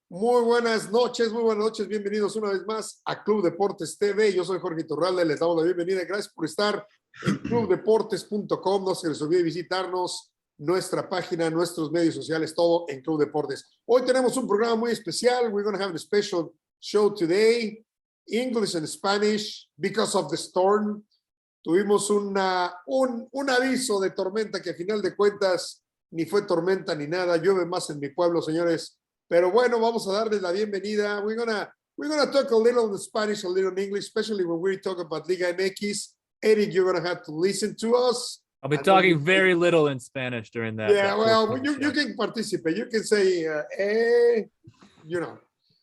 Muy buenas noches, bienvenidos una vez más a Club Deportes TV. Yo soy Jorge Iturralde, les damos la bienvenida. Gracias por estar en clubdeportes.com. No se les olvide visitarnos, nuestra página, nuestros medios sociales, todo en Club Deportes. Hoy tenemos un programa muy especial. We're going to have a special show today, English and Spanish, because of the storm. Tuvimos un aviso de tormenta que a final de cuentas ni fue tormenta ni nada. Llueve más en mi pueblo, señores. Pero bueno, vamos a darles la bienvenida. We're gonna talk a little in Spanish, a little in English, especially when we talk about Liga MX. Eric, you're gonna have to listen to us. I'll be talking very little in Spanish during that. Yeah, well, you can participate. You can say, you know.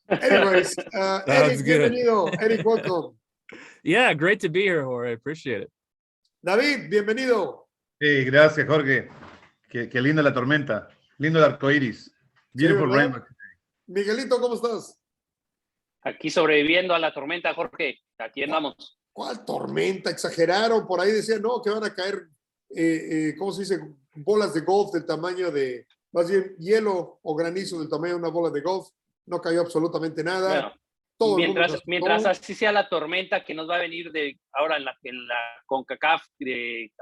Anyways, Eric, bienvenido. Eric, welcome. Yeah, great to be here, Jorge. I appreciate it. David, bienvenido. Sí, gracias, Jorge. Qué linda la tormenta. Lindo el arco iris. Beautiful Sí, rainbow. Miguelito, ¿cómo estás? Aquí sobreviviendo a la tormenta, Jorge. Aquí andamos. ¿Cuál tormenta? Exageraron. Por ahí decían, no, que van a caer, ¿cómo se dice? Bolas de golf del tamaño de, más bien, hielo o granizo del tamaño de una bola de golf. No cayó absolutamente nada. Bueno, todo mientras así sea la tormenta que nos va a venir de ahora en la Concacaf,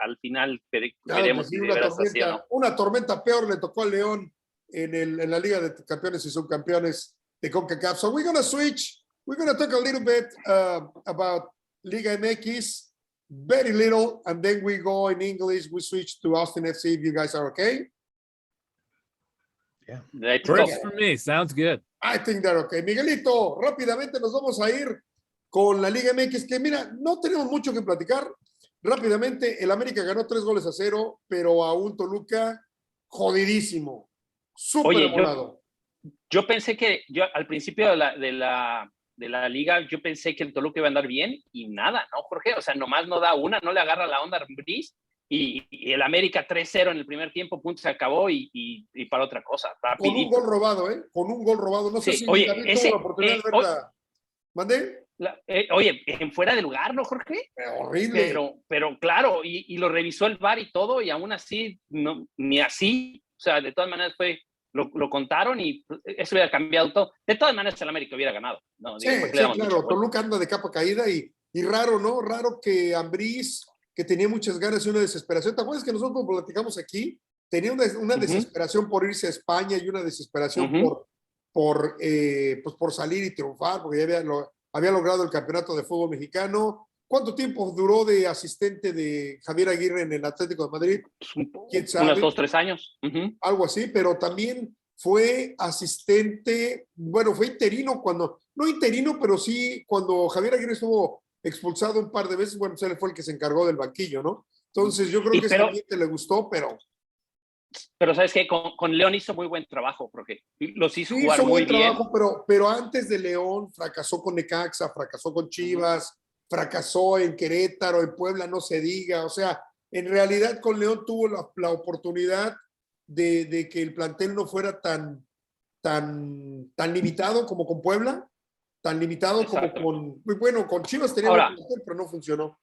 al final veremos si de veras así o no. Una tormenta peor le tocó al León en la Liga de Campeones y Subcampeones de Concacaf. So we're going to switch. We're going to talk a little bit about Liga MX, very little, and then we go in English. We switch to Austin FC if you guys are okay. Yeah. Works for me. Sounds good. I think they're okay. Miguelito, rápidamente nos vamos a ir con la Liga MX, que mira, no tenemos mucho que platicar. Rápidamente, el América ganó 3-0, pero a un Toluca jodidísimo. Súper enamorado. Yo pensé que, al principio de la liga, yo pensé que el Toluca iba a andar bien y nada, ¿no, Jorge? O sea, nomás no da una, no le agarra la onda a Briz y el América 3-0 en el primer tiempo, punto, se acabó y para otra cosa. Rapidito. Con un gol robado, ¿eh? Con un gol robado. No sé si también tuvo la oportunidad de verla. ¿Mandé? Oye, en fuera de lugar, ¿no, Jorge? Horrible. Pero claro, y lo revisó el VAR y todo, y aún así, no, ni así. O sea, de todas maneras lo contaron y eso hubiera cambiado todo. De todas maneras, el América hubiera ganado. No, sí, claro. Toluca anda de capa caída y raro, ¿no? Raro que Ambriz, que tenía muchas ganas y una desesperación. ¿Te acuerdas que nosotros platicamos aquí? Tenía una desesperación por irse a España y una desesperación por salir y triunfar, porque ya había logrado el campeonato de fútbol mexicano. ¿Cuánto tiempo duró de asistente de Javier Aguirre en el Atlético de Madrid? ¿Quién sabe? Unos 2, 3 años. Algo así, pero también fue asistente, bueno, fue interino no interino, pero sí cuando Javier Aguirre estuvo expulsado un par de veces, bueno, él fue el que se encargó del banquillo, ¿no? Entonces yo creo que ese ambiente le gustó, pero ¿sabes qué? Con León hizo muy buen trabajo, porque los hizo jugar muy bien. Pero antes de León fracasó con Necaxa, fracasó con Chivas, fracasó en Querétaro, en Puebla, no se diga. O sea, en realidad con León tuvo la oportunidad de que el plantel no fuera tan limitado como con Puebla, tan limitado. Exacto. Con Chivas tenía buen plantel, pero no funcionó.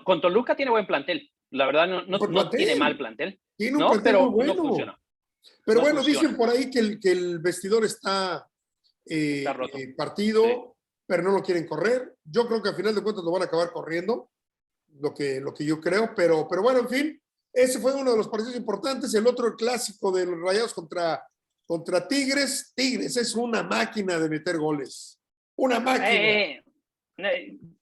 Con Toluca tiene buen plantel. La verdad, no tiene mal plantel. Tiene un plantel muy bueno. No funciona. Pero bueno, dicen por ahí que el vestidor está roto. partido, sí, pero no lo quieren correr. Yo creo que al final de cuentas lo van a acabar corriendo, lo que yo creo, pero bueno, en fin, ese fue uno de los partidos importantes. El otro, el clásico de los Rayados contra Tigres. Tigres es una máquina de meter goles. Una máquina.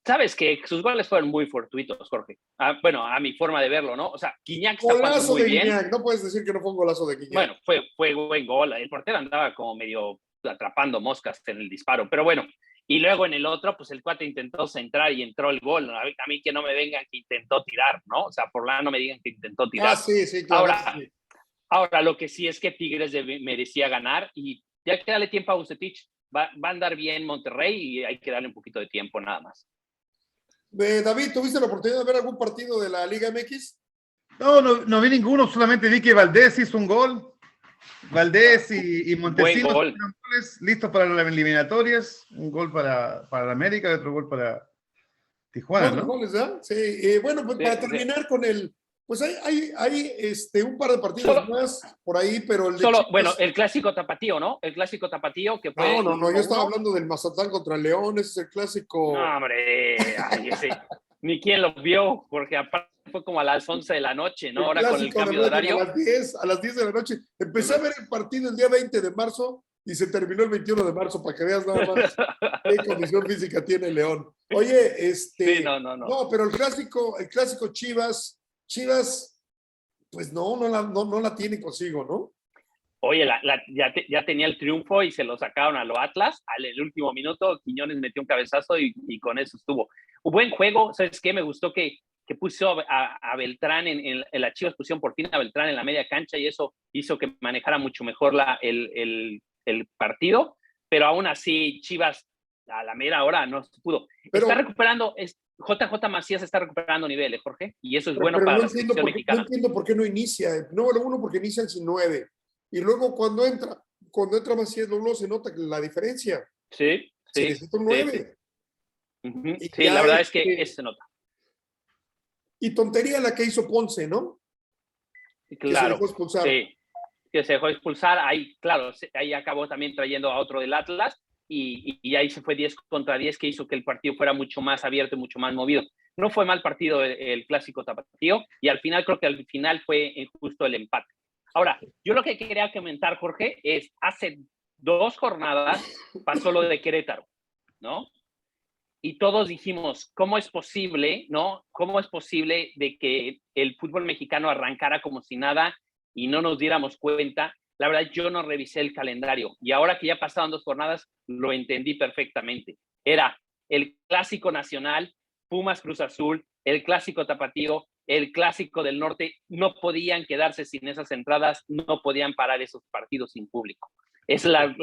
Sabes que sus goles fueron muy fortuitos, Jorge. Bueno, a mi forma de verlo, ¿no? O sea, Guiñac está jugando muy bien. Guiñac. No puedes decir que no fue un golazo de Guiñac. Bueno, fue buen gol. El portero andaba como medio atrapando moscas en el disparo, pero bueno. Y luego en el otro, pues el cuate intentó centrar y entró el gol. A mí que no me vengan que intentó tirar, ¿no? O sea, por la no me digan que intentó tirar. Sí, claro. Ahora, lo que sí es que Tigres merecía ganar y ya que darle tiempo a Vucetich. Va a andar bien Monterrey y hay que darle un poquito de tiempo nada más. David, ¿tuviste la oportunidad de ver algún partido de la Liga MX? No vi ninguno, solamente vi que Valdés hizo un gol. Valdés y Montesinos goles listos para las eliminatorias. Un gol para la América y otro gol para Tijuana, ¿no? Goles, ¿eh? Sí, bueno, pues para terminar con el Pues hay un par de partidos más por ahí, pero el de Chivas... Bueno, el clásico tapatío, ¿no? El clásico tapatío que fue... No, yo estaba hablando del Mazatlán contra León, ese es el clásico... No, hombre, ese, ni quién lo vio, porque aparte fue como a las 11 de la noche, ¿no? Ahora con el cambio de horario. A las 10 de la noche. Empecé a ver el partido el día 20 de marzo y se terminó el 21 de marzo, para que veas nada más qué condición física tiene León. Oye, Sí, no. No, pero el clásico Chivas, pues no la tiene consigo, ¿no? Oye, ya tenía el triunfo y se lo sacaron a los Atlas. Al el último minuto, Quiñones metió un cabezazo y con eso estuvo. Un buen juego, ¿sabes qué? Me gustó que puso a Beltrán en la Chivas, pusieron por fin a Beltrán en la media cancha y eso hizo que manejara mucho mejor el partido, pero aún así Chivas a la mera hora no se pudo. Está recuperando, JJ Macías está recuperando niveles, Jorge, y eso es bueno para la selección mexicana. No entiendo por qué no inicia. Número uno, porque inician sin 9. Y luego cuando entra Macías, luego se nota la diferencia. Sí. Se necesita un 9. Sí. Sí, la verdad es que eso se nota. Y tontería la que hizo Ponce, ¿no? Claro. Que se dejó expulsar. Sí, que se dejó expulsar. Ahí, claro, ahí acabó también trayendo a otro del Atlas y ahí se fue 10 contra 10, que hizo que el partido fuera mucho más abierto y mucho más movido. No fue mal partido el clásico tapatío y al final creo que al final fue justo el empate. Ahora, yo lo que quería comentar, Jorge, es hace 2 jornadas pasó lo de Querétaro, ¿no? Y todos dijimos, ¿cómo es posible, no? ¿Cómo es posible de que el fútbol mexicano arrancara como si nada y no nos diéramos cuenta? La verdad, yo no revisé el calendario y ahora que ya pasaron 2 jornadas, lo entendí perfectamente. Era el clásico nacional, Pumas Cruz Azul, el clásico tapatío, el clásico del norte. No podían quedarse sin esas entradas, no podían parar esos partidos sin público. Es la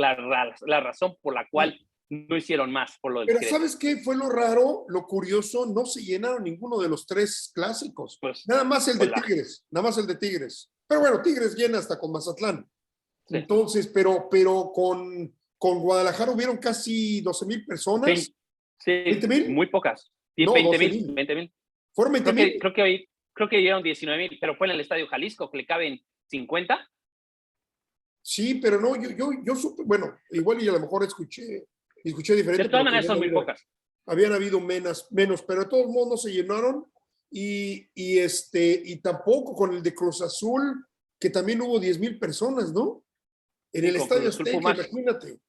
razón por la cual no hicieron más por lo del Pero Querétaro. ¿sabes qué fue lo raro, lo curioso? No se llenaron ninguno de los 3 clásicos. Pues, nada más el de Tigres. Pero bueno, Tigres llena hasta con Mazatlán. Sí. Entonces, pero con Guadalajara hubieron casi 12,000 personas. Sí, 20,000. Muy pocas. No, 20,000. ¿Fueron 20,000? Creo que dieron 19,000, pero fue en el Estadio Jalisco, que le caben 50. Sí, pero no, yo supe, bueno, igual y a lo mejor escuché diferente. De todas maneras son muy pocas. Habían habido menos, pero de todos modos no se llenaron y tampoco con el de Cruz Azul, que también hubo 10,000 personas, ¿no? En el Estadio Azteca, imagínate.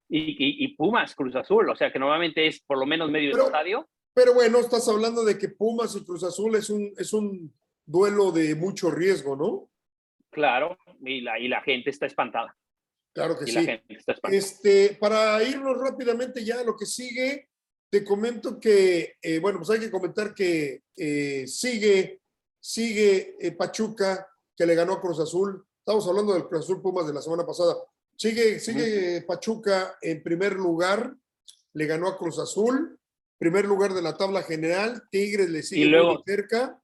Y Pumas, Cruz Azul, o sea que normalmente es por lo menos medio estadio. Pero bueno, estás hablando de que Pumas y Cruz Azul es un duelo de mucho riesgo, ¿no? Claro, y la gente está espantada. Claro que sí. La gente está espantada. Para irnos rápidamente ya a lo que sigue, te comento que, bueno, pues hay que comentar que sigue Pachuca, que le ganó a Cruz Azul. Estamos hablando del Cruz Azul Pumas de la semana pasada. Sigue Pachuca en primer lugar, le ganó a Cruz Azul, primer lugar de la tabla general. Tigres le sigue muy cerca.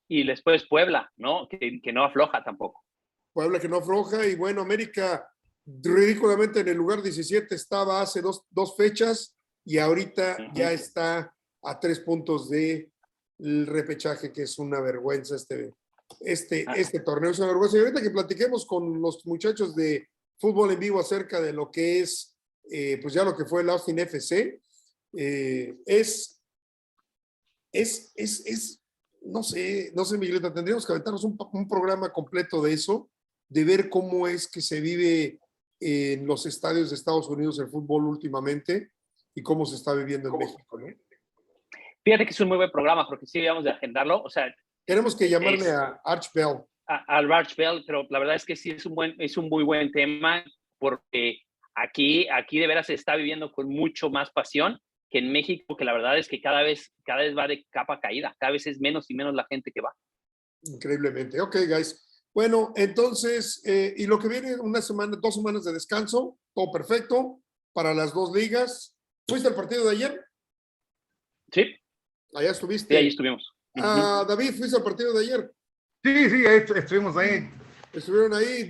Y después Puebla, ¿no? Que no afloja tampoco. Puebla que no afloja. Y bueno, América ridículamente en el lugar 17 estaba hace dos fechas y ahorita ya está a 3 puntos del repechaje, que es una vergüenza este torneo. Es una vergüenza. Y ahorita que platiquemos con los muchachos de Fútbol en Vivo acerca de lo que es, pues ya lo que fue el Austin FC, no sé, Miguelita, tendríamos que aventarnos un programa completo de eso, de ver cómo es que se vive en los estadios de Estados Unidos el fútbol últimamente y cómo se está viviendo en México, ¿no? Fíjate que es un muy buen programa, porque sí debíamos de agendarlo. O sea, tenemos que llamarle a Arch Bell. Al Arch Bell, pero la verdad es que sí es un muy buen tema, porque aquí de veras se está viviendo con mucho más pasión que en México, que la verdad es que cada vez va de capa caída, cada vez es menos y menos la gente que va. Increíblemente. Ok, guys. Bueno, entonces, y lo que viene, 2 semanas de descanso, todo perfecto para las 2 ligas. ¿Fuiste al partido de ayer? Sí. Allá estuviste. Sí, ahí estuvimos. David, ¿fuiste al partido de ayer? Sí, estuvimos ahí. Estuvieron ahí.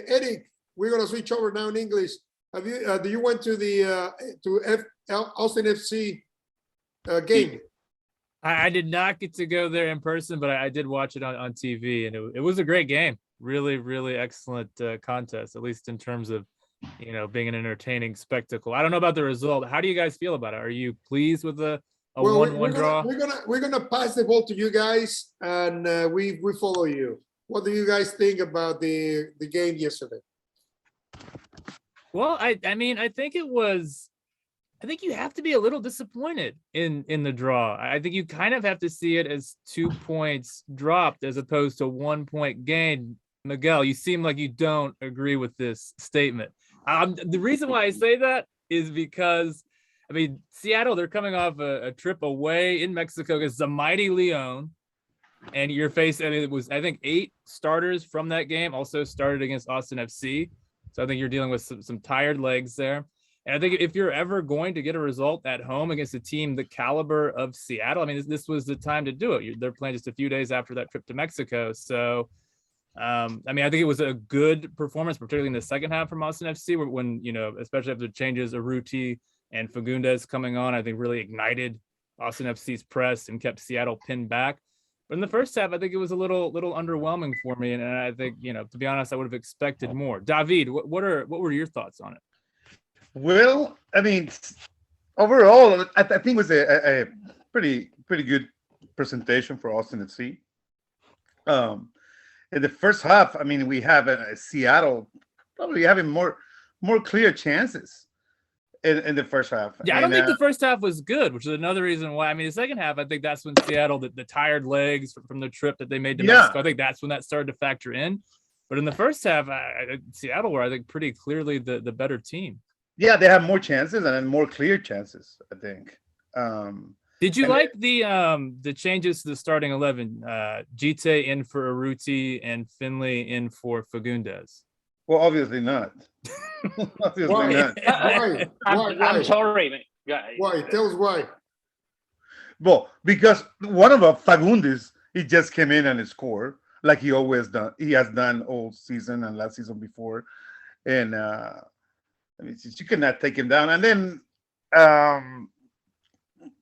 Eric, we're going to switch over now in English. Do you went to the Austin FC game? I did not get to go there in person, but I did watch it on TV, and it was a great game. Really, really excellent contest, at least in terms of, being an entertaining spectacle. I don't know about the result. How do you guys feel about it? Are you pleased with a 1-1 draw? We're gonna pass the ball to you guys, and we follow you. What do you guys think about the game yesterday? Well, I think you have to be a little disappointed in the draw. I think you kind of have to see it as 2 points dropped as opposed to 1 point gain. Miguel, you seem like you don't agree with this statement. The reason why I say that is because, Seattle, they're coming off a trip away in Mexico against the mighty Leon. And you're facing, it was, I think, 8 starters from that game also started against Austin FC. So I think you're dealing with some tired legs there. And I think if you're ever going to get a result at home against a team the caliber of Seattle, this was the time to do it. They're playing just a few days after that trip to Mexico. So, I think it was a good performance, particularly in the second half from Austin FC, when especially after the changes, Urruti and Fagundes coming on, I think really ignited Austin FC's press and kept Seattle pinned back. But in the first half, I think it was a little underwhelming for me. And I think, to be honest, I would have expected more. David, what were your thoughts on it? Well, overall, I think it was a pretty good presentation for Austin FC. In the first half, we have Seattle probably having more clear chances in the first half. Yeah, I don't think the first half was good, which is another reason why. The second half, I think that's when Seattle, the tired legs from the trip that they made to Mexico, I think that's when that started to factor in. But in the first half, Seattle were, I think, pretty clearly the better team. Yeah, they have more chances and more clear chances, I think. Did you like the changes to the starting 11? Gite in for Urruti and Finley in for Fagundes. Well, obviously not. Why? Why? I'm sorry. Why? Tell us why. Well, because one of Fagundes, he just came in and scored like he always done. He has done all season and last season before, and you cannot take him down. And then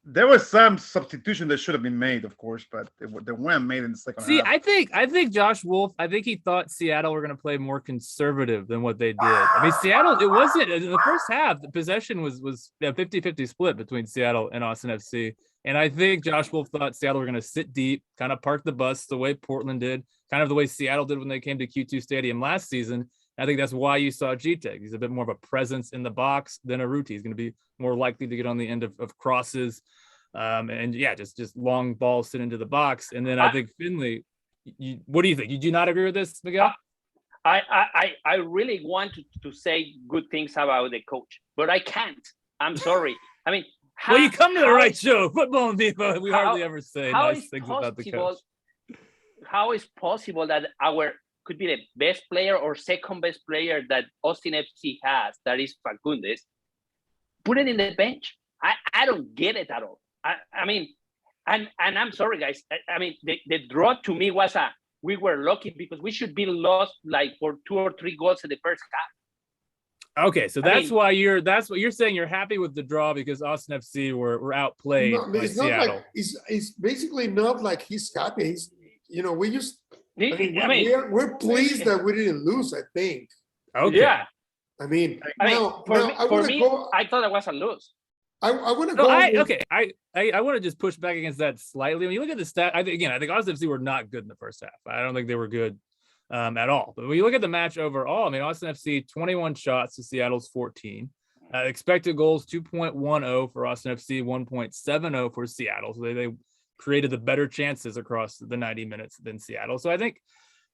there was some substitution that should have been made, of course, but they weren't made in the second half. I think Josh Wolf, I think he thought Seattle were going to play more conservative than what they did. Seattle, it wasn't in the first half. The possession was a 50-50 split between Seattle and Austin FC. And I think Josh Wolf thought Seattle were going to sit deep, kind of park the bus the way Portland did, kind of the way Seattle did when they came to Q2 Stadium last season. I think that's why you saw Gite. He's a bit more of a presence in the box than Urruti. He's going to be more likely to get on the end of crosses. Just long balls sit into the box. And then I think Finley, what do you think? You do not agree with this, Miguel? I really want to say good things about the coach, but I can't. I'm sorry. You come to the right show. Football and Vivo, we hardly ever say nice things about the coach. How is possible that could be the best player or second best player that Austin FC has, that is Fagundes, put it in the bench? I don't get it at all. And I'm sorry, guys. The draw to me was we were lucky because we should be lost like for 2 or 3 goals in the first half. Okay, so that's what you're saying. You're happy with the draw because Austin FC were outplayed by Seattle. It's basically not like he's happy. He's, we just. We're pleased that we didn't lose, I think. Okay. Yeah. For me, I thought it was a lose. I want to go. I want to just push back against that slightly. When you look at the stat, I think Austin FC were not good in the first half. I don't think they were good at all. But when you look at the match overall, Austin FC 21 shots to Seattle's 14. Expected goals 2.10 for Austin FC, 1.70 for Seattle. So they created the better chances across the 90 minutes than Seattle. So I think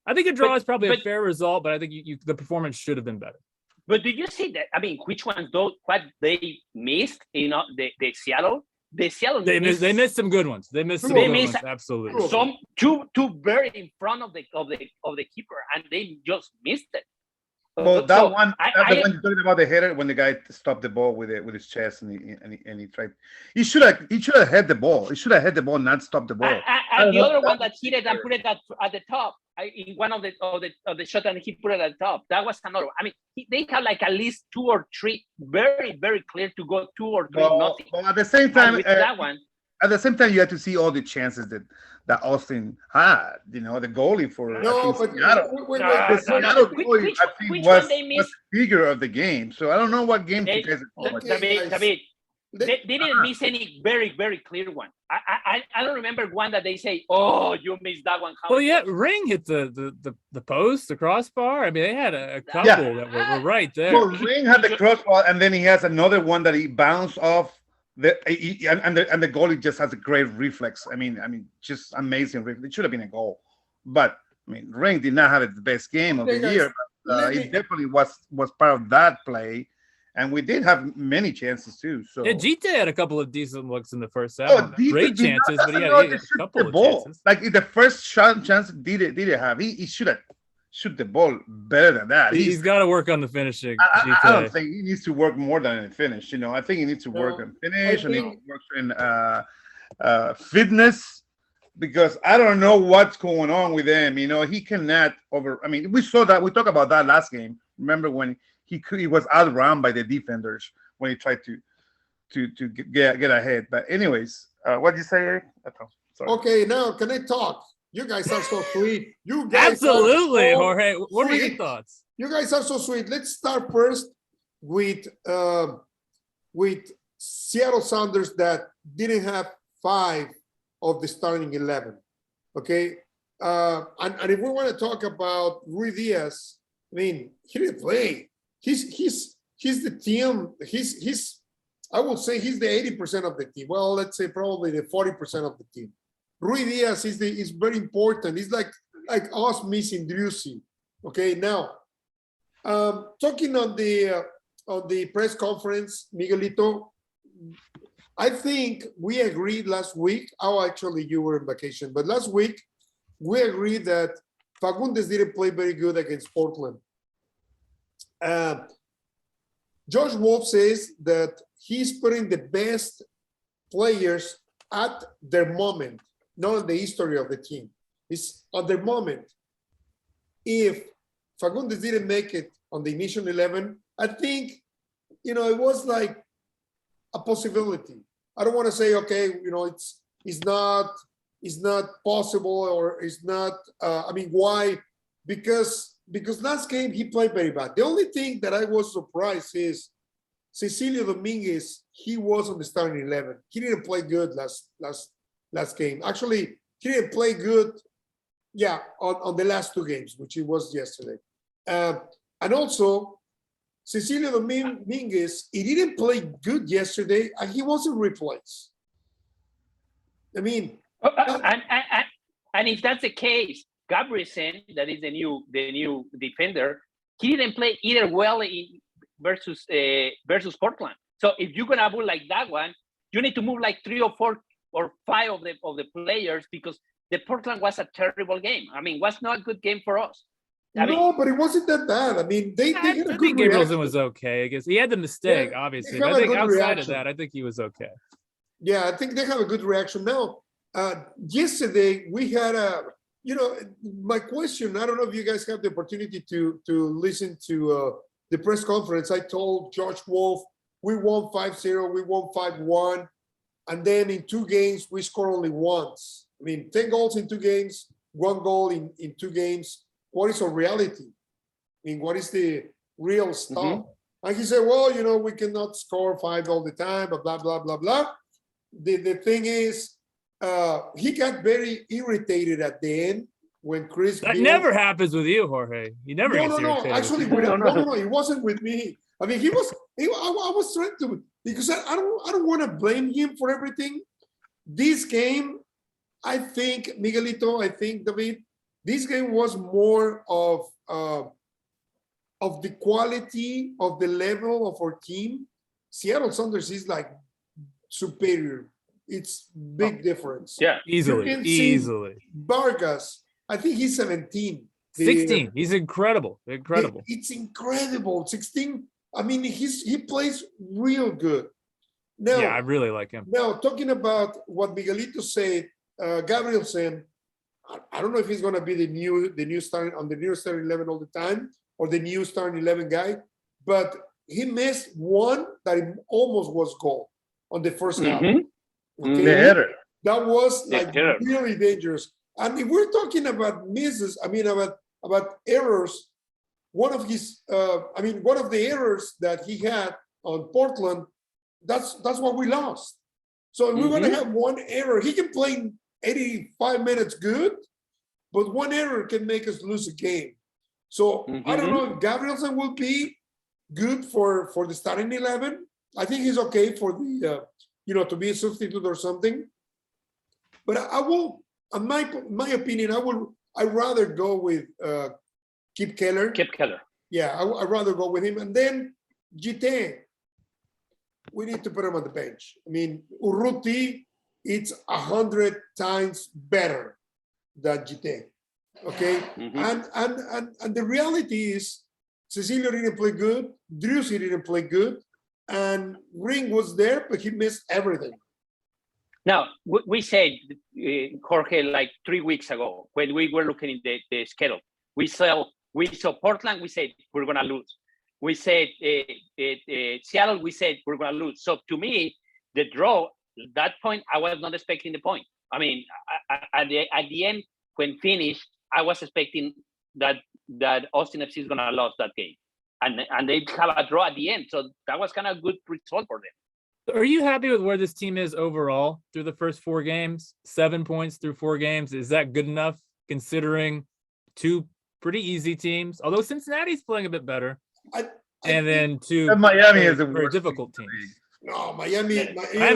a draw is probably a fair result, but I think the performance should have been better. But do you see that? Which ones what they missed? The Seattle. They missed some good ones. They missed some good ones. Absolutely. Some two very in front of the keeper, and they just missed it. Well, the one you're talking about, the header, when the guy stopped the ball with his chest and he tried. He should have had the ball. He should have had the ball, not stop the ball. And the other one that hit it and put it at the top. In one of the shot, and he put it at the top. That was another one. They had like at least 2 or 3 very, very clear to go 2 or 3 nothing. Well, at the same time, that one. at the same time, you had to see all the chances that Austin had. The goalie for No, I think but Seattle. wait, The Seattle goalie, I think, which was one they the missed? figure of the game. So I don't know what game you guys. Okay, guys. David, Let- they didn't miss any very, very clear one. I don't remember one that they say, "Oh, you missed that one." How Well, it yeah, was. Ring hit the post, the crossbar. I mean, they had a couple that were right there. Well, Ring had the crossbar, and then he has another one that he bounced off. And the goalie just has a great reflex. I mean, just amazing reflex. It should have been a goal, but I mean, Ring did not have the best game of Okay, the guys, year. But it definitely was part of that play, and we did have many chances too. So Yeah, Gite had a couple of decent looks in the first half. oh, Great chances, but he had a couple of chances. Like in the first chance, did it have? He should have shoot the ball better than that. He's got to work on the finishing. I don't think he needs to work more than a finish. I think he needs to work on finish and he works in fitness, because I don't know what's going on with him. He cannot over. I mean, we saw that. We talked about that last game. Remember when he was outrun by the defenders when he tried to get ahead. But anyways, what did you say, Eric? Sorry. Okay, now can I talk? You guys are so sweet. You guys absolutely, are so Jorge. What are your sweet. thoughts? You guys are so sweet. Let's start first with Seattle Sounders that didn't have 5 of the starting 11. Okay, and if we want to talk about Rui Diaz, I mean, he didn't play. He's the team. He's I would say he's the 80% of the team. Well, let's say probably the 40% of the team. Rui Diaz is very important. He's like us missing Driussi. Okay, now talking on the press conference, Miguelito, I think we agreed last week. Oh, actually, you were on vacation, but last week we agreed that Fagundes didn't play very good against Portland. Josh Wolf says that he's putting the best players at their moment, not in the history of the team. It's at their moment. If Fagundes didn't make it on the initial 11, I think, it was like a possibility. I don't want to say, okay, it's not possible, or it's not, why? Because last game he played very bad. The only thing that I was surprised is Cecilio Dominguez, he was on the starting 11. He didn't play good last game. Actually, he didn't play good, on the last 2 games, which it was yesterday. And also, Cecilio Dominguez, he didn't play good yesterday, and he wasn't replaced. I mean... and if that's the case, Gabrielsen, that is the new defender, he didn't play either well versus Portland. So if you're gonna move like that one, you need to move like 3 or 4 or 5 of the players, because the Portland was a terrible game. I mean, was not a good game for us. But it wasn't that bad. I mean, they had a good Gabrielsen reaction. was okay. I guess he had the mistake, obviously. But I think outside of that, I think he was okay. Yeah, I think they have a good reaction. Now, yesterday we had my question, I don't know if you guys have the opportunity to listen to the press conference. I told Josh Wolf, we won 5-0, we won 5-1, and then in 2 games, we scored only once. I mean, 10 goals in 2 games, 1 goal in 2 games. What is our reality? I mean, what is the real stuff? Mm-hmm. And he said, well, we cannot score 5 all the time, blah, blah, blah, blah. The thing is, he got very irritated at the end when Chris. That never happens with you, Jorge. You never get irritated. No. Actually, no. It wasn't with me. I mean, I was trying to, because I don't want to blame him for everything. This game, I think, Miguelito, David, this game was more of the quality of the level of our team. Seattle Sounders is like superior. It's big difference. Yeah, easily. Vargas, I think he's 17. 16. He's incredible. It's incredible. 16. I mean, he plays real good. Now, yeah, I really like him. Now, talking about what Miguelito said, Gabrielsen, I don't know if he's going to be the new starting 11 all the time, or the new starting 11 guy, but he missed one that almost was goal on the first half. Okay, Better. that was like Better. really dangerous. And if we're talking about misses, I mean about errors. One of the errors that he had on Portland, that's what we lost. So we're going to have one error. He can play 85 minutes good, but one error can make us lose a game. So I don't know if Gabrielson will be good for the starting 11. I think he's okay for the to be a substitute or something. But I will, in my opinion, I'd rather go with Kip Keller. Yeah, I'd rather go with him. And then Gite, we need to put him on the bench. I mean, Urruti, it's 100 times better than Gite. Okay? And the reality is, Cecilio didn't play good, Driussi didn't play good, and Ring was there, but he missed everything. Now, we said, Jorge, like 3 weeks ago, when we were looking at the schedule, we saw Portland, we said, we're going to lose. We said Seattle, we said, we're going to lose. So to me, the draw, that point, I was not expecting the point. I mean, at the end, when finished, I was expecting that Austin FC is going to lose that game. And they have a draw at the end. So that was kind of a good result for them. Are you happy with where this team is overall through the first 4 games? 7 points through 4 games. Is that good enough considering 2 pretty easy teams? Although Cincinnati's playing a bit better. And then 2 Miami is a very difficult teams. No, Miami's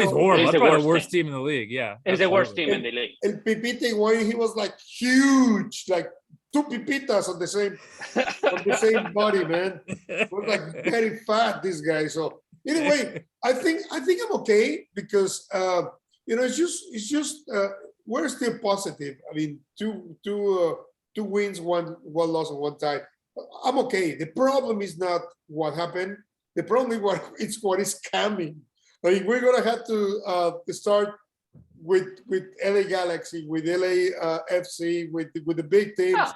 horrible. That's probably the worst team team in the league. Yeah. It's the worst team in the league. El Pipita Higuain, he was like huge, like 2 pipitas on the same body, man. He was like very fat, this guy. So anyway, I think I'm okay because it's just we're still positive. I mean, two wins, one loss, and 1 tie. I'm okay. The problem is not what happened. The problem is what is coming. Like we're gonna have to start with LA Galaxy, with LA FC, with the big teams. Yeah.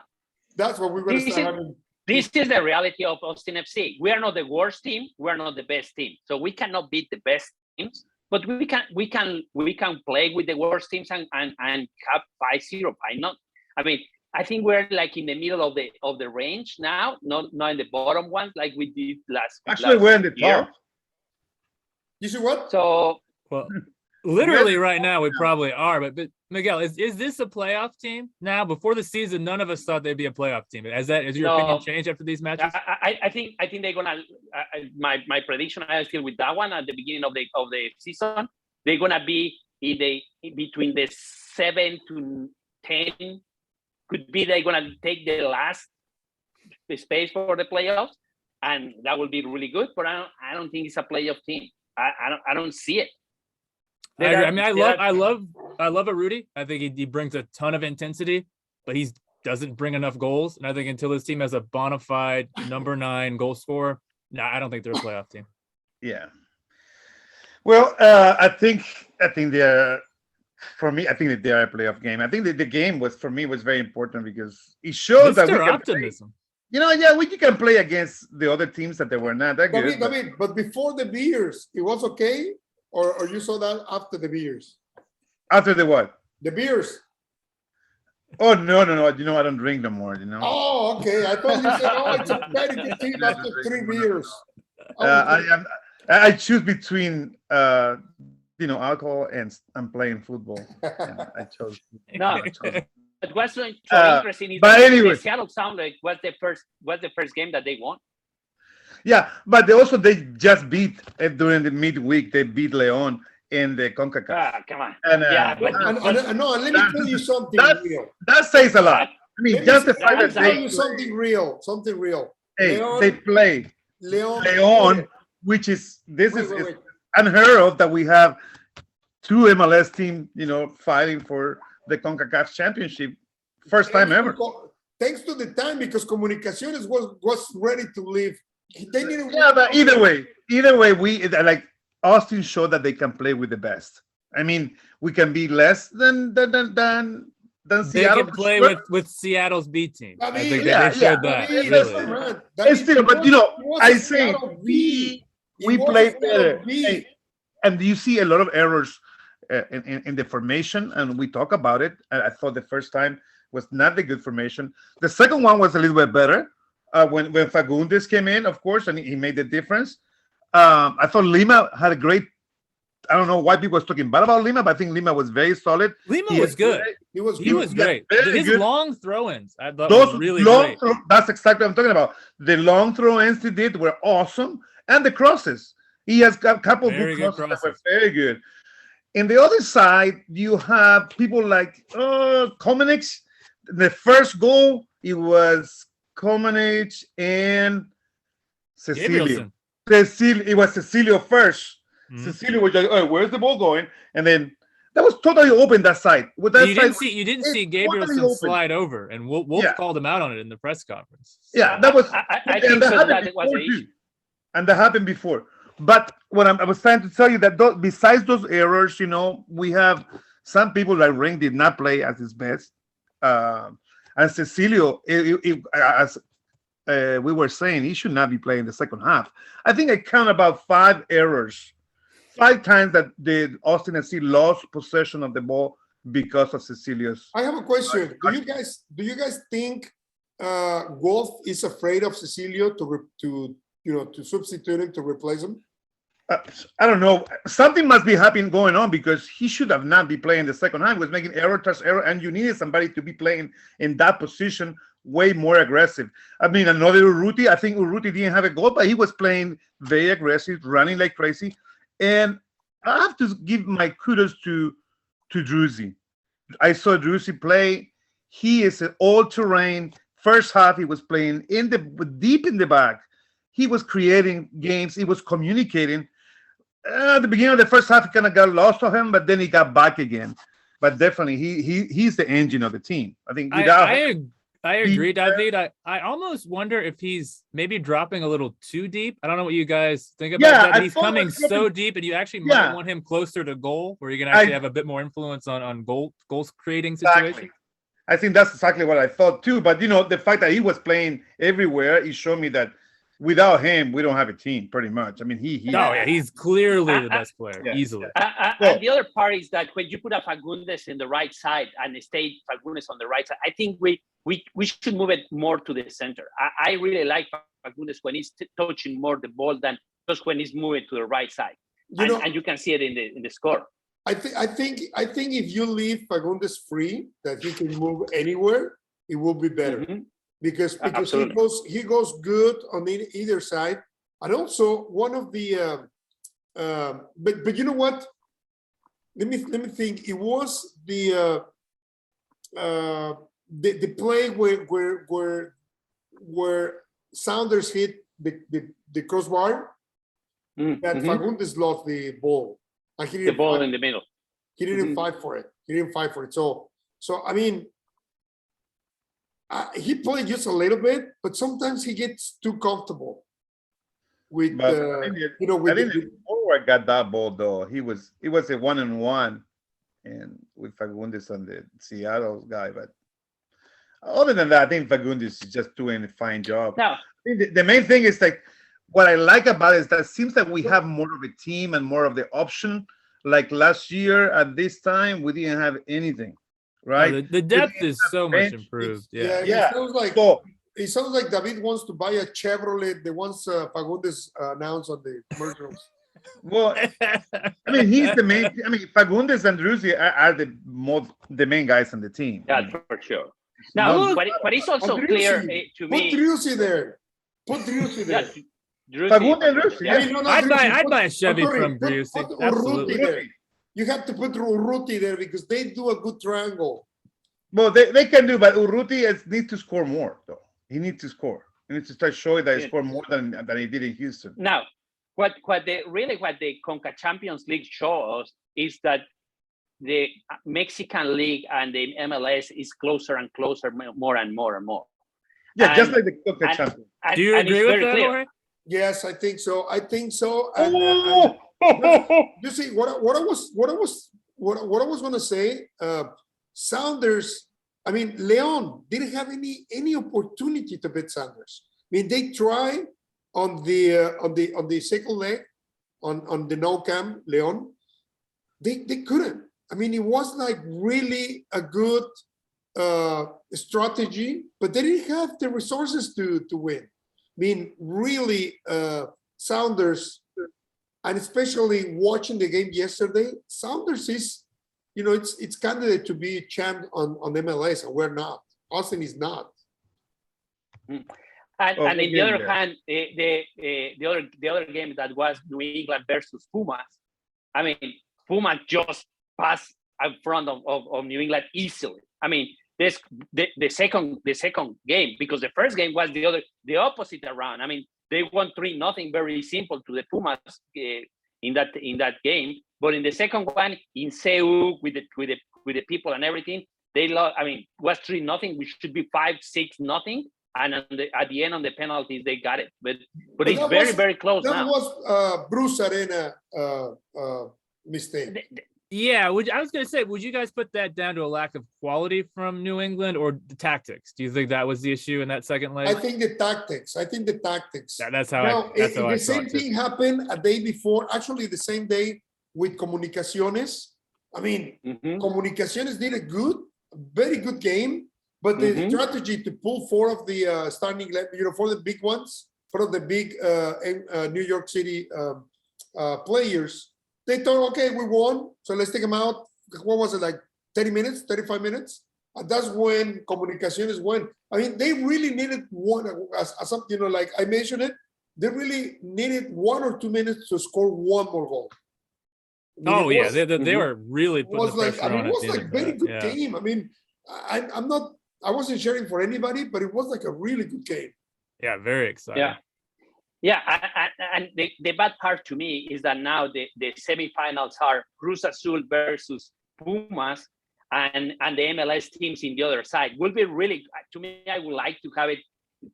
That's what we're gonna start having. This is the reality of Austin FC. We are not the worst team. We are not the best team. So we cannot beat the best teams, but we can play with the worst teams and have 5-0. Why not? I mean, I think we're like in the middle of the range now, not in the bottom one like we did last. Actually, we're in the top. You see what? So well, literally right now we probably are. But Miguel, is this a playoff team now? Before the season, none of us thought they'd be a playoff team. Has your opinion changed after these matches? I think they're gonna. My prediction, I still with that one at the beginning of the season. They're gonna be between the 7 to 10. Could be they're gonna take the last space for the playoffs, and that will be really good. But I don't think it's a playoff team. I don't see it. I love Urruti. I think he brings a ton of intensity, but he doesn't bring enough goals. And I think until this team has a bona fide number 9 goal scorer, I don't think they're a playoff team. Yeah. Well, I think they're. For me, I think that they are a playoff game. I think that the game was very important because it shows that we can optimism. Play. We can play against the other teams that they were not that good. David, but before the beers, it was okay, or you saw that after the beers? After the what? The beers. Oh no! I don't drink no more. Oh, okay. I thought you said, it's a very good team after 3 beers. I choose between. Alcohol and playing football. And I chose. No, but what's so interesting is but anyway, Seattle Sounders was the first game that they won. Yeah, but they just beat during the midweek. They beat Leon in the Concacaf. Come on. And, let me tell you something real. That says a lot. I mean, just the fact that tell you something real. Hey, Leon, they play Leon, which is unheard of that we have 2 MLS teams, fighting for the Concacaf championship. First time ever. Thanks to the time, because Comunicaciones was ready to leave. But either way, we like Austin showed that they can play with the best. I mean, we can be less than Seattle. They can play with Seattle's B team. I think they showed that. It's still, but I say we play better. And you see a lot of errors in the formation, and we talk about it. I thought the first time was not the good formation. The second one was a little bit better when Fagundes came in, of course, and he made the difference. I thought Lima had a great. I don't know why people was talking bad about Lima, but I think Lima was very solid. Lima was good. He was great. His good. long throw-ins, I thought, Those was really long great. that's exactly what I'm talking about. The long throw-ins he did were awesome, and the crosses. He has got a couple of Very good good crosses that were crosses. very good. In the other side, you have people like Komenich. The first goal, it was Komenich and Cecilio. Gabrielson. It was Cecilio first. Mhm. Cecilio was like, "Oh, where's the ball going?" And then that was totally open that side. With that You side, didn't see it's totally Gabrielson open. slide over, and Wolf Yeah. called him out on it in the press conference. Yeah, that was. I think so that was the issue. And that happened before. But what I was trying to tell you that besides those errors, we have some people like Ring did not play at his best, and Cecilio, as we were saying, he should not be playing the second half. I think I count about 5 errors, 5 times that the Austin FC lost possession of the ball because of Cecilio's. I have a question. Do you guys think Wolf is afraid of Cecilio to substitute him, to replace him? I don't know. Something must be happening going on, because he should have not be playing the second half. He was making error touch error, and you needed somebody to be playing in that position way more aggressive. I mean, another Urruti. I think Urruti didn't have a goal, but he was playing very aggressive, running like crazy. And I have to give my kudos to Druzy. I saw Druzy play. He is an all-terrain. First half, he was playing deep in the back. He was creating games. He was communicating. At the beginning of the first half, he kind of got lost on him, but then he got back again. But definitely, he's the engine of the team. I think without I agree, David. I almost wonder if he's maybe dropping a little too deep. I don't know what you guys think about that. He's coming so deep, and you actually might want him closer to goal, where you can actually have a bit more influence on goals creating situations. Exactly. I think that's exactly what I thought too. But the fact that he was playing everywhere, he showed me that without him, we don't have a team, pretty much. I mean, he's clearly the best player, easily. And the other part is that when you put a Fagundes in the right side and stay Fagundes on the right side, I think we should move it more to the center. I really like Fagundes when he's touching more the ball than just when he's moving to the right side. And you can see it in the score. I think if you leave Fagundes free, that he can move anywhere, it will be better. Mm-hmm. Because he goes good on either side, and also one of the but you know what? Let me think. It was the play where Saunders hit the crossbar, that Fagundes lost the ball. And he didn't the ball in the middle. He didn't fight for it. So I mean. He played just a little bit, but sometimes he gets too comfortable with. I think the forward got that ball though. It was a 1-on-1, and with Fagundes on the Seattle guy. But other than that, I think Fagundes is just doing a fine job. No. I think the main thing is like what I like about it is that it seems that we have more of a team and more of the option. Like last year at this time, we didn't have anything. Right, no, the depth is so much improved. Yeah. It sounds like David wants to buy a Chevrolet. The ones Fagundes announced on the commercials. Well, I mean, he's the main. I mean, Fagundes and Druzy are the main guys on the team. Yeah, for sure. Now, but it's also clear to me. Put Druzy there. Yeah, Fagundes and Druzy. Yeah. I'd buy a Chevy from Druzy. Absolutely. You have to put Urruti there because they do a good triangle. Well, they can do, but Urruti needs to score more, though. He needs to score. He needs to start showing that he scored more than he did in Houston. Now, what the Concacaf Champions League shows us is that the Mexican League and the MLS is closer and closer, more and more and more. Yeah, just like the Concacaf Champions. Do you agree with that, Jorge? Yes, I think so. You see what I was going to say. Sounders. I mean, Leon didn't have any opportunity to beat Sounders. I mean, they tried on the second leg on the no cam, Leon, they couldn't. I mean, it was like really a good strategy, but they didn't have the resources to win. I mean, really, Sounders, and especially watching the game yesterday, Sounders is, it's candidate to be champ on MLS, and we're not. Austin is not. And in the other hand, the other game that was New England versus Pumas. I mean, Pumas just passed in front of New England easily. I mean, this the second game, because the first game was the opposite around. I mean, they won 3-0, very simple to the Pumas in that game. But in the second one in Seoul with the people and everything, they lost. I mean, it was 3-0, which should be 5-6-0. And at the end on the penalties, they got it. But it's very, very close now. That was Bruce Arena mistake. Yeah, I was going to say, would you guys put that down to a lack of quality from New England or the tactics? Do you think that was the issue in that second leg? I think the tactics. That's how I saw it. The same thing happened a day before, actually the same day with Comunicaciones. I mean, Comunicaciones did a very good game. But the strategy to pull four of the starting, for the big ones, for the big New York City players, they thought, okay, we won, so let's take them out. What was it, like 30 minutes, 35 minutes? And that's when Comunicaciones won. I mean, they really needed one, as something, like I mentioned it, they really needed 1 or 2 minutes to score one more goal. They were really putting the pressure on. It was like a very good game. I mean, I wasn't cheering for anybody, but it was like a really good game. Yeah, very exciting. Yeah. And the bad part to me is that now the semifinals are Cruz Azul versus Pumas and the MLS teams in the other side. Will be really, to me, I would like to have it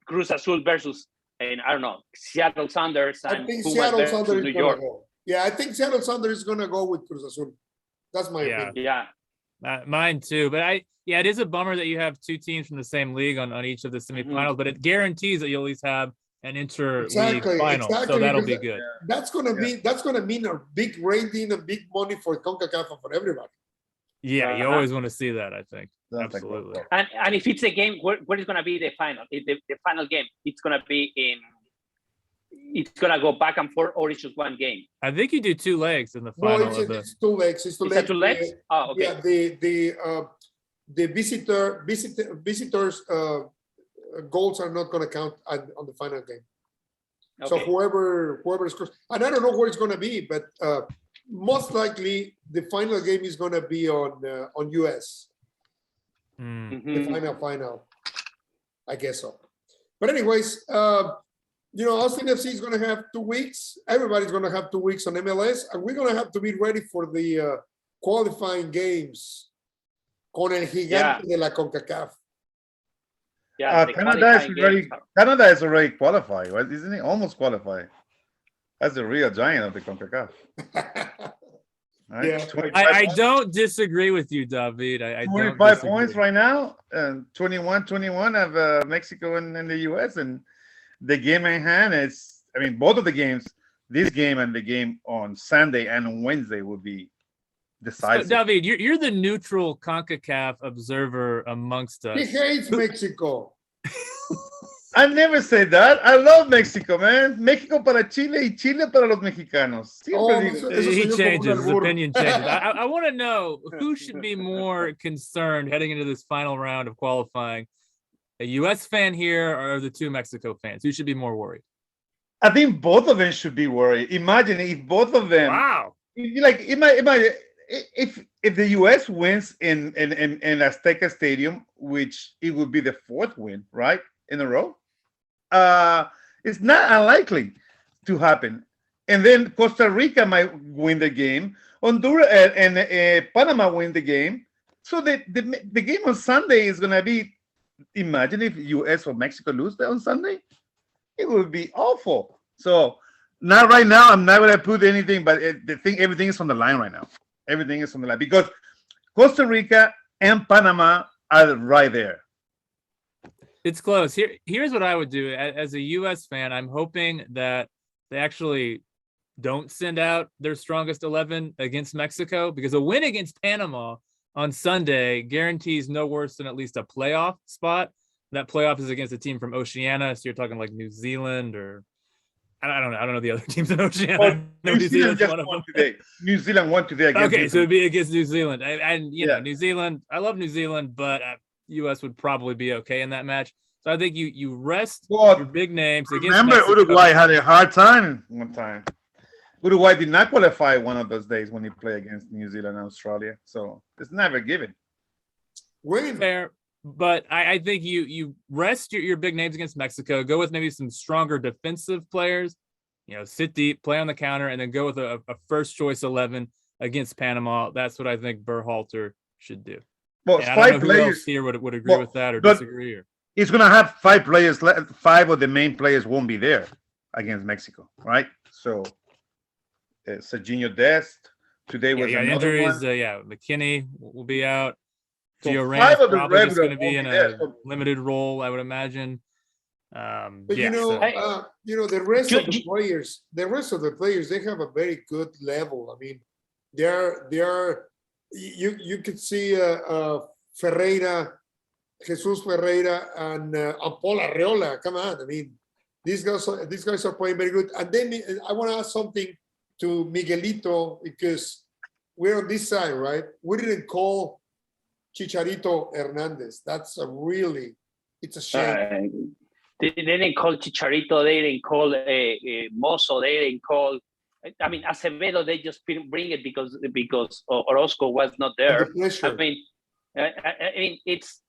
Cruz Azul versus, and I don't know, Seattle Sounders and Pumas versus New York. Yeah, I think Seattle Sounders is going to go with Cruz Azul. That's my opinion. Yeah. Mine too, but it is a bummer that you have two teams from the same league on each of the semifinals, but it guarantees that you'll at least have an inter-league final, so that'll be good. That's gonna mean a big rating, a big money for Concacaf and for everybody. Yeah, you always want to see that, I think. Absolutely. And if it's a game, where is going to be the final? The final game, it's going to be it's going to go back and forth, or it's just one game? I think you do 2 legs in the final. No, it's 2 legs. It's 2 legs. 2 legs? Oh, okay. Yeah, the visitors goals are not going to count on the final game. Okay. So whoever scores, and I don't know where it's going to be, but most likely the final game is going to be on US. The final. I guess so. But anyways, Austin FC is going to have 2 weeks. Everybody's going to have 2 weeks on MLS, and we're going to have to be ready for the qualifying games con el gigante de la CONCACAF. Yeah, Canada is already qualified, right? Isn't it almost qualified? That's the real giant of the CONCACAF. Right? Yeah, I don't disagree with you, David. I 25 points right now, and 21 of Mexico and the US, and the game in hand is, both of the games, this game and the game on Sunday and on Wednesday will be decisive. So, David, you're the neutral CONCACAF observer amongst us. He hates Mexico. I never said that. I love Mexico, man. Mexico para Chile y Chile para los mexicanos. He changes. His opinion changes. I want to know who should be more concerned heading into this final round of qualifying. A U.S. fan here or the 2 Mexico fans? Who should be more worried? I think both of them should be worried. Imagine if both of them. Wow. Imagine if the U.S. wins in Azteca Stadium, which it would be the 4th win, right, in a row. It's not unlikely to happen. And then Costa Rica might win the game. Honduras and Panama win the game. So the game on Sunday is going to be. Imagine if U.S. or Mexico lose on Sunday, it would be awful. So, not right now. I'm not going to put anything, but everything is on the line right now. Everything is on the line because Costa Rica and Panama are right there. It's close. Here's what I would do as a U.S. fan. I'm hoping that they actually don't send out their strongest 11 against Mexico, because a win against Panama on Sunday guarantees no worse than at least a playoff spot. That playoff is against a team from Oceania, so you're talking like New Zealand or I don't know the other teams in Oceania. Well, New Zealand Zealand's just one of won them. today. New Zealand won today against. Okay, so it'd be against New Zealand, and you know, Yeah. New Zealand. I love New Zealand, but U.S. would probably be okay in that match. So I think you rest Well, your big names against remember, Mexico. Uruguay had a hard time one time. Uruguay did not qualify one of those days when he played against New Zealand and Australia. So it's never given. Win. Fair, but I think you rest your big names against Mexico. Go with maybe some stronger defensive players. You know, sit deep, play on the counter, and then go with a first choice 11 against Panama. That's what I think Berhalter should do. Well, And I don't know five who players. else here would agree Well, with that or but- disagree. Or He's gonna have 5 players. 5 of the main players won't be there against Mexico, right? So, Serginho Dest today was yeah, another injuries. one. McKinney will be out. So Gio 5 Reyna's of the probably just going to regulars be in won't be there. a So limited role, I would imagine. But yeah, so- the rest of the players, they have a very good level. I mean, you could see Ferreira, Jesus Ferreira, and Paul Arreola. Come on, I mean, these guys are playing very good. And then I want to ask something to Miguelito, because we're on this side, right? We didn't call Chicharito Hernandez. That's it's a shame. They didn't call Chicharito. They didn't call Mozo. They didn't call. I mean, Acevedo. They just bring it because Orozco was not there. I mean, it's.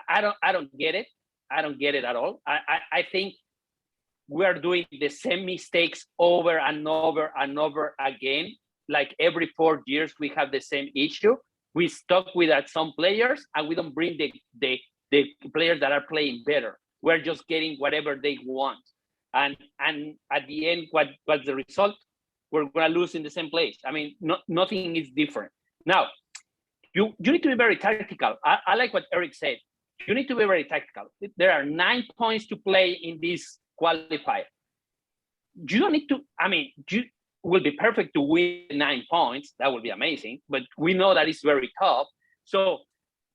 I don't get it. I don't get it at all. I think we are doing the same mistakes over and over and over again. Like every 4 years, we have the same issue. We stuck with some players, and we don't bring the players that are playing better. We're just getting whatever they want, and at the end, what's the result? We're gonna lose in the same place. I mean, nothing is different. Now, you need to be very tactical. I like what Eric said. You need to be very tactical. There are 9 points to play in this qualifier. You don't need to. I mean, you will be perfect to win 9 points. That would be amazing. But we know that it's very tough. So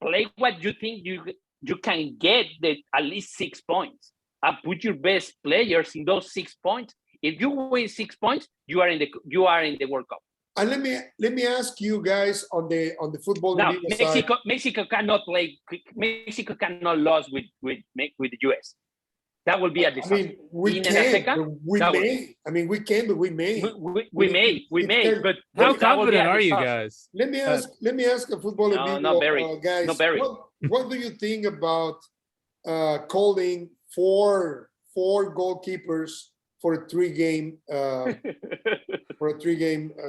play what you think you can get at least 6 points, and put your best players in those 6 points. If you win 6 points, you are in the World Cup. And let me ask you guys on the football. Now, side. Mexico cannot play. Mexico cannot lose with the US. That will be a disaster. I mean, we can, but we may. We may. But How that will be confident a are you disaster. guys? Let me ask a football not very. guys. Not very. What do you think about calling four goalkeepers for a 3-game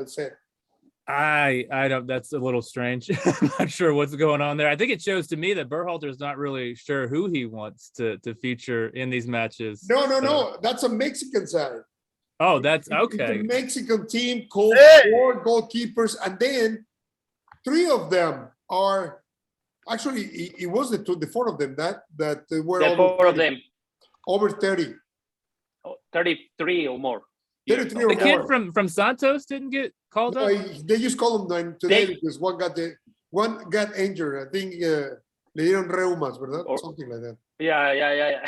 set? I don't. That's a little strange. I'm not sure what's going on there. I think it shows to me that Berhalter is not really sure who he wants to feature in these matches. No. That's a Mexican side. Oh, that's It's okay. a Mexican team called 4 goalkeepers, and then 3 of them are actually it was the 4 of them that were The 4 of them, over 30. 33 or more. 33 or The kid more. from Santos didn't get called No, up. they just called them today because one got injured. I think le dieron reumas, ¿verdad? Something like that. Yeah.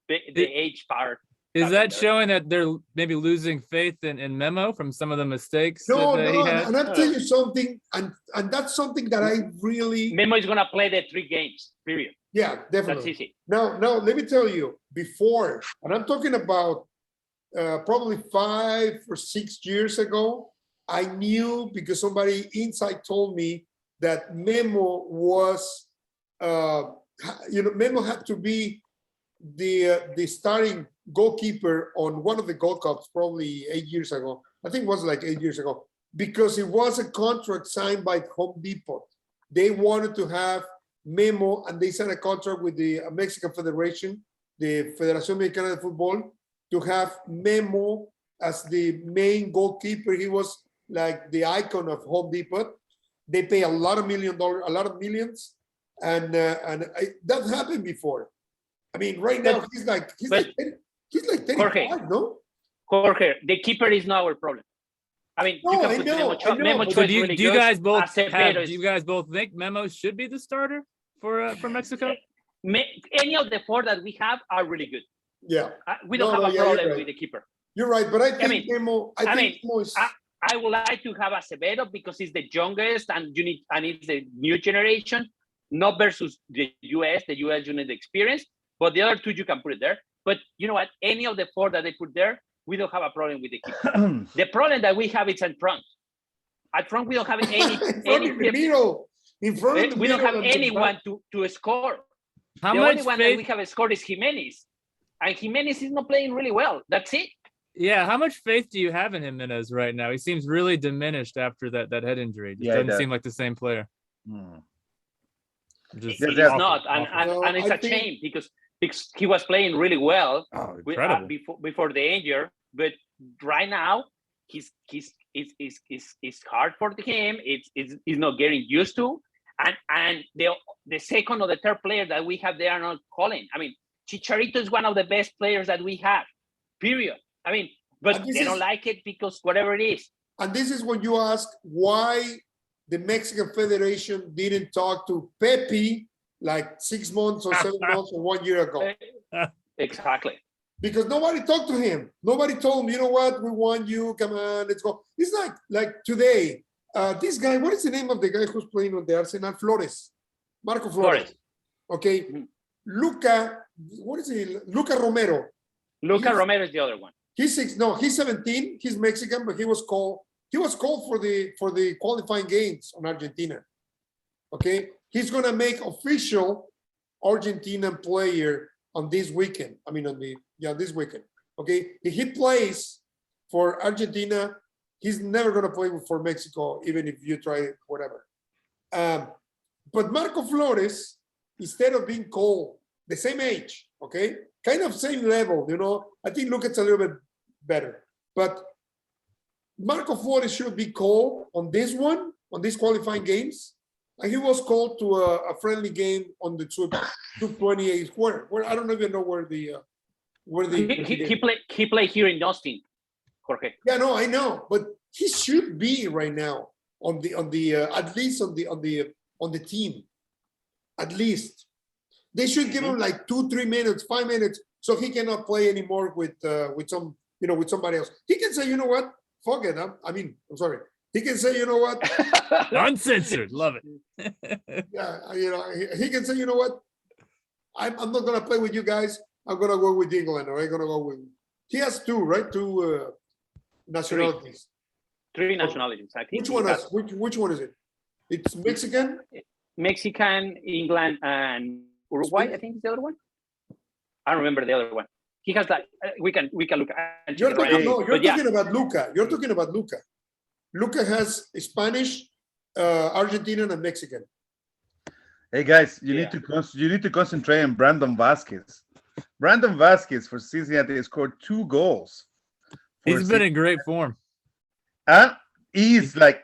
the age part. Is that showing that they're maybe losing faith in Memo from some of the mistakes No, that he had? and I'll tell you something, and that's something that I really Memo is gonna play the 3 games. Period. yeah, That's definitely. easy. Now, let me tell you, before, and I'm talking about probably 5 or 6 years ago, I knew because somebody inside told me that Memo was, Memo had to be the starting goalkeeper on one of the Gold Cups, probably 8 years ago. I think it was like 8 years ago, because it was a contract signed by Home Depot. They wanted to have Memo, and they signed a contract with the Mexican Federation, the Federación Mexicana de Fútbol, to have Memo as the main goalkeeper. He was like the icon of Home Depot. They pay a lot of millions, and that happened before. I mean, right now he's like 35, Jorge, no? Jorge, the keeper is not our problem. I mean, you can put Memo So is do really you good. guys both Acevedo do you guys both think Memo should be the starter for Mexico? Any of the four that we have are really good. Yeah. We don't have a problem with the keeper. You're right, but I think Memo is... I would like to have Acevedo because he's the youngest and it's the new generation, not versus the US. The US, you need the experience, but the other two you can put it there. But you know what? Any of the four that they put there, we don't have a problem with the keeper. The problem that we have is in front. At front, we don't have any in front. We don't have anyone to score. The only one that we have scored is Jimenez, and Jimenez is not playing really well. That's it. Yeah, how much faith do you have in Jimenez right now? He seems really diminished after that head injury. It doesn't seem like the same player. He's not, and it's a shame because he was playing really well before the injury. But right now, it's hard for him. It's not getting used to, and the second or the third player that we have, they are not calling. I mean, Chicharito is one of the best players that we have. Period. I mean, but they don't like it because whatever it is. And this is when you ask why the Mexican Federation didn't talk to Pepe like 6 months or 7 months or 1 year ago. Exactly. Because nobody talked to him. Nobody told him, you know what, we want you, come on, let's go. It's like today, this guy, what is the name of the guy who's playing on the Arsenal? Marco Flores. Okay. Mm-hmm. Luca Romero. Romero is the other one. He's 17. He's Mexican, but he was called for the qualifying games on Argentina. Okay, he's gonna make official Argentinian player on this weekend. This weekend. Okay, if he plays for Argentina, he's never gonna play for Mexico, even if you try whatever. But Marco Flores, instead of being called the same age, okay, kind of same level, I think Lucas a little bit better. But Marco Flores should be called on these qualifying games. And he was called to a friendly game on the 28th where I don't even know where the he played here in Austin, Jorge. Yeah, no, I know, but he should be right now on the at least on the team. At least they should give him like 2-3 minutes, 5 minutes, so he cannot play anymore with somebody else. He can say, you know what, fuck it. I'm sorry. He can say, you know what, uncensored, love it. Yeah, he can say, you know what, I'm not gonna play with you guys. I'm gonna go with England, or I'm gonna go with. He has two nationalities. Three nationalities, I think. Which one is it? It's Mexican, England, and Uruguay. I think is the other one. I don't remember the other one. He has that. We can look at. You're talking about Luca. You're talking about Luca. Luca has Spanish, Argentinian, and Mexican. Hey guys, you need to concentrate on Brandon Vasquez. Brandon Vasquez for Cincinnati scored 2 goals. He's been in great form. He's like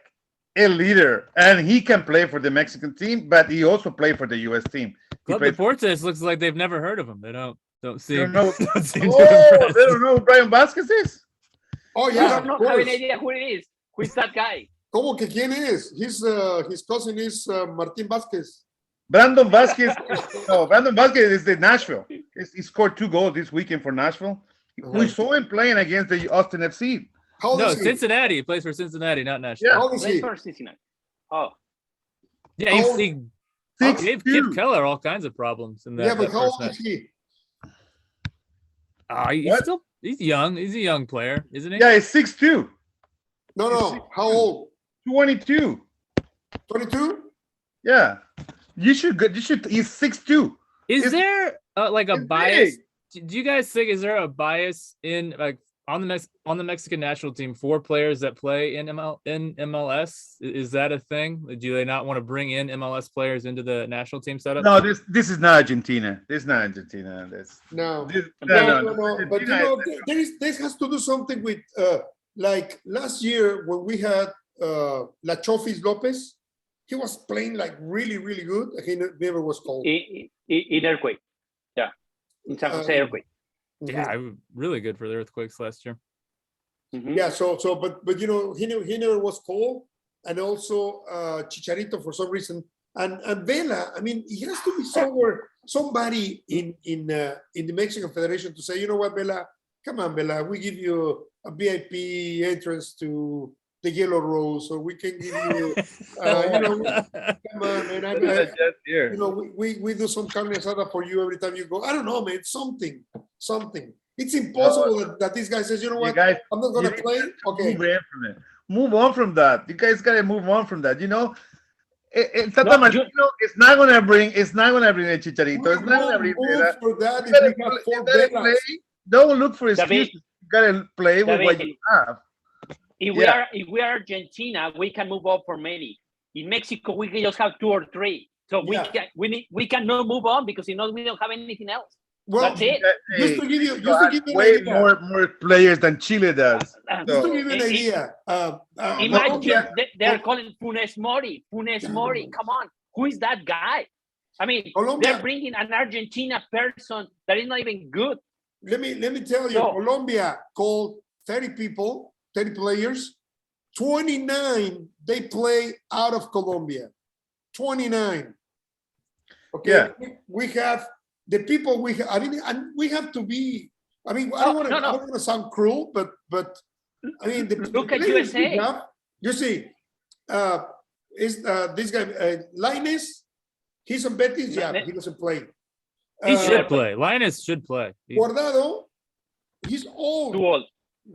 a leader, and he can play for the Mexican team, but he also played for the U.S. team. Club Deportes looks like they've never heard of him. They don't see him. They don't know who Brian Vasquez is? Oh yeah, I don't have any idea who it is. Who is that guy? ¿Cómo que quién es? His cousin is Martin Vasquez. Brandon Vasquez. No, Brandon Vasquez is the Nashville. He scored 2 goals this weekend for Nashville. We saw him playing against the Austin FC. Cincinnati. He plays for Cincinnati, not Nashville. Yeah, how is he? For Cincinnati. Oh. Yeah, he gave Kip Keller all kinds of problems in that. Yeah, but how old is he? He's young. He's a young player, isn't he? Yeah, he's 6'2". No. How old? 22. 22? Yeah. He's 6'2". Is there a bias? Do you guys think is there a bias in on the Mexican national team for players that play in MLS? Is that a thing? Do they not want to bring in MLS players into the national team setup? No, this is not Argentina. This is not Argentina. No. But this has to do something with like last year when we had La Chofis Lopez. He was playing like really, really good. He never was called. In Earthquake. Yeah. In San Jose Earthquake. Yeah, really good for the Earthquakes last year. Yeah. But he never was called, and also Chicharito for some reason, and Vela. I mean, it has to be somebody in the Mexican Federation to say, you know what, Vela, come on, Vela, we give you a VIP entrance to the Yellow Rose, or we can give you, come on, man. We do some carne asada for you every time you go. I don't know, man, something. It's impossible that this guy says, you know what, guys, I'm not going to play. Okay. Move on from that. You guys got to move on from that. It's not going to bring a Chicharito. It's not going to bring Vela. For that, if we have 4 Velas. Don't look for excuses. You got to play with what you have. If we are Argentina, we can move on for many. In Mexico, we can just have 2 or 3. So we cannot move on because we don't have anything else. Well, that's it. Just to give you way an idea. more players than Chile does. Just to give you an idea. Imagine they're calling Funes Mori. Come on, who is that guy? I mean, Colombia, they're bringing an Argentina person that is not even good. Let me tell you, Colombia called 30 players. 29 they play out of Colombia. 29. Okay, yeah. We have the people we have. I mean, and we have to be. I mean, I don't want to sound cruel, but I mean, look at USA. You see, is this guy Linus? He's on Betis. Yeah, he doesn't play. He should play. Linus should play. Guardado, he's old. Too old.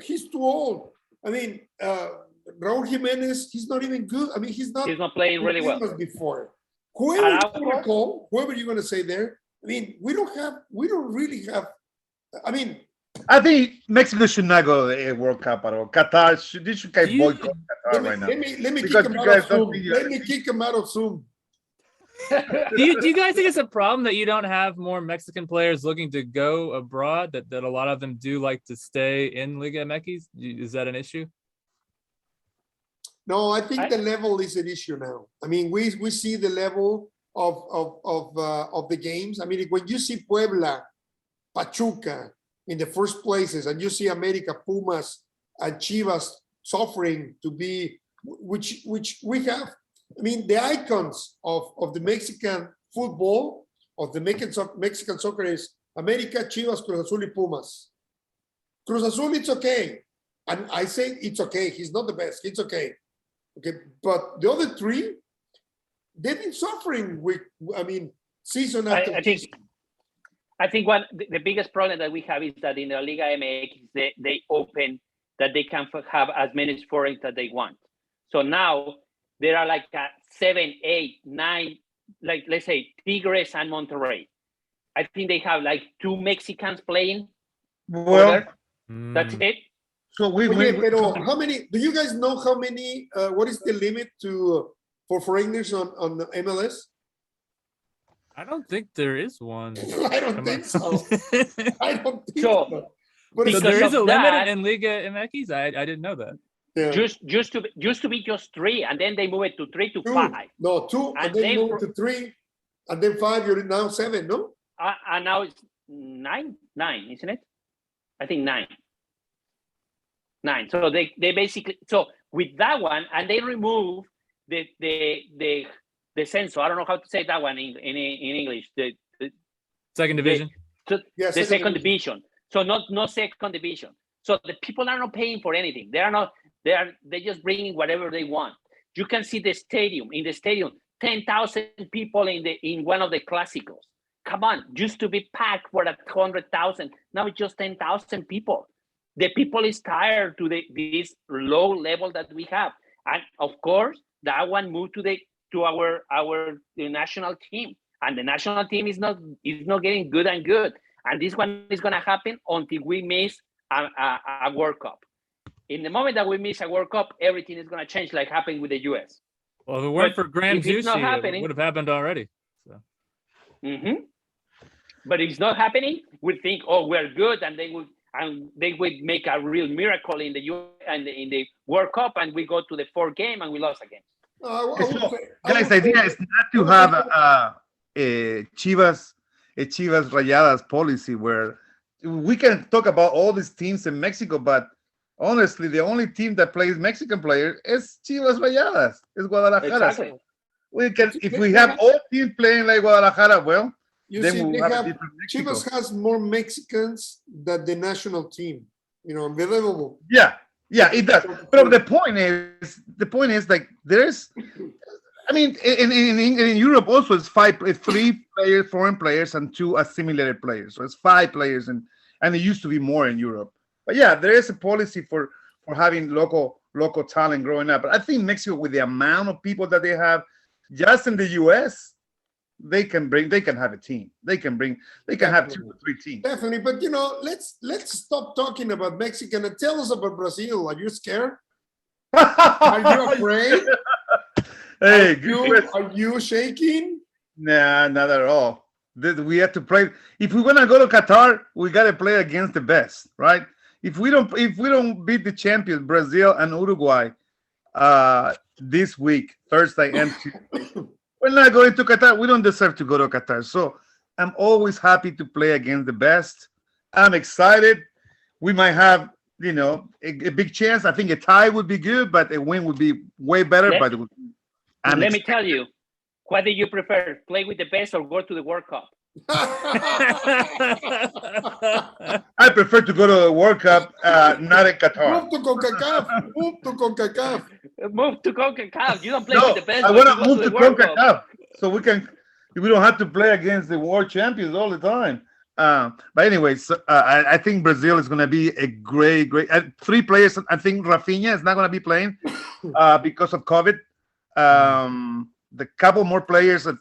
He's too old. I mean, Raúl Jiménez, he's not even good. I mean, he's not playing really well. Before. Whoever you're going to say there, I mean, we don't really have, I mean. I think Mexico should not go to the World Cup at all. Qatar, they should boycott Qatar right now. Let me kick him out of Zoom. Let me kick him out of Zoom. Do you guys think it's a problem that you don't have more Mexican players looking to go abroad, that a lot of them do like to stay in Liga MX? Is that an issue? No, I think the level is an issue now. I mean, we see the level of the games. I mean, when you see Puebla, Pachuca in the first places, and you see America, Pumas, and Chivas suffering to be, which we have. I mean, the icons of the Mexican football, of the Mexican soccer is America, Chivas, Cruz Azul, y Pumas. Cruz Azul, it's okay. And I say it's okay. He's not the best. It's okay. Okay. But the other 3, they've been suffering with, season after season. I think the biggest problem that we have is that in the Liga MX, they open that they can have as many foreigners that they want. So now, there are like 7, 8, 9, like let's say Tigres and Monterrey. I think they have like 2 Mexicans playing. Well, that's it. So pero how many? Do you guys know how many? What is the limit for foreigners on the MLS? I don't think there is one. I don't think so. I don't think so. But so there is a limit in Liga MX? I didn't know that. Yeah. Used to be just 3, and then they move it to 3 to 5. No, 2, and then move to 3, and then 5. You're now 7, no? And now it's 9, isn't it? I think 9. So they basically, so with that one, and they remove the censo. I don't know how to say that one in English. The second division. The second division. So not second division. So the people are not paying for anything. They're just bringing whatever they want. You can see the stadium. In the stadium, 10,000 people in one of the clásicos. Come on, used to be packed for 100,000. Now it's just 10,000 people. The people is tired to this low level that we have, and of course that one moved to our national team, and the national team is not getting good, and this one is gonna happen until we miss a World Cup. In the moment that we miss a World Cup, everything is going to change, like happened with the US. Well, if it weren't for Graham Zusi, it would have happened already. So. But if it's not happening, we think, oh, we're good, and they would make a real miracle in the US and in the World Cup, and we go to the 4th game and we lost again. Guys, the idea is not to have a Chivas Rayadas policy where we can talk about all these teams in Mexico, but honestly, the only team that plays Mexican players is Chivas Rayadas, is Guadalajara. Exactly. We can, if we have all teams playing like Guadalajara, well, You then see, we'll they have a have different Mexico. Chivas has more Mexicans than the national team. Unbelievable. Yeah, it does. But the point is like there's, I mean, in Europe also it's three players, foreign players, and two assimilated players. So it's 5 players, and it used to be more in Europe. But yeah, there is a policy for having local talent growing up. But I think Mexico, with the amount of people that they have, just in the U.S., they can have a team. They can have 2 or 3 teams. Definitely, but let's stop talking about Mexican and tell us about Brazil. Are you scared? Are you afraid? Hey, are you shaking? Nah, not at all. We have to play. If we want to go to Qatar, we got to play against the best, right? If we don't beat the champions, Brazil and Uruguay, this week, Thursday and Tuesday, we're not going to Qatar. We don't deserve to go to Qatar. So I'm always happy to play against the best. I'm excited. We might have, a big chance. I think a tie would be good, but a win would be way better. Let me tell you, what do you prefer? Play with the best or go to the World Cup? I prefer to go to the World Cup, not in Qatar. Move to Concacaf. Move to Concacaf. You don't play No, with the best. I want to move to World Cup. Concacaf so we don't have to play against the world champions all the time. But anyways, I think Brazil is going to be a great. 3 players. I think Rafinha is not going to be playing because of COVID. The couple more players that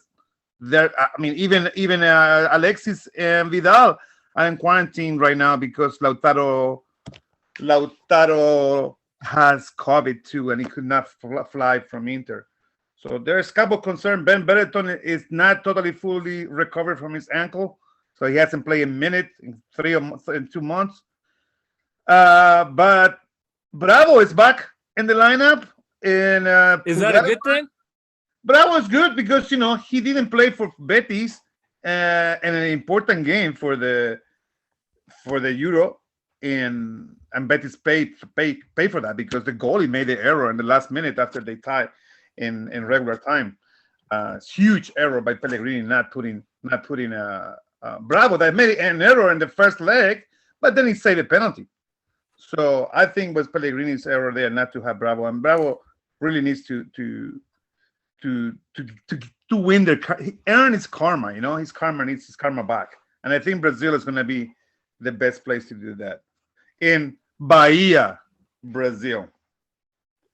there. I mean, even Alexis and Vidal are in quarantine right now because Lautaro has COVID too, and he could not fly from Inter. So there's a couple concerns. Ben Brereton is not totally fully recovered from his ankle, so he hasn't played a minute in 2 months. But Bravo is back in the lineup. And is that a good thing? Bravo is good because he didn't play for Betis in an important game for the Euro, and Betis pay for that because the goalie made the error in the last minute after they tied in regular time. Huge error by Pellegrini not putting Bravo. That made an error in the first leg, but then he saved a penalty. So I think it was Pellegrini's error there not to have Bravo, and Bravo really needs to win earn his karma. His karma needs his karma back, and I think Brazil is going to be the best place to do that. In Bahia, Brazil.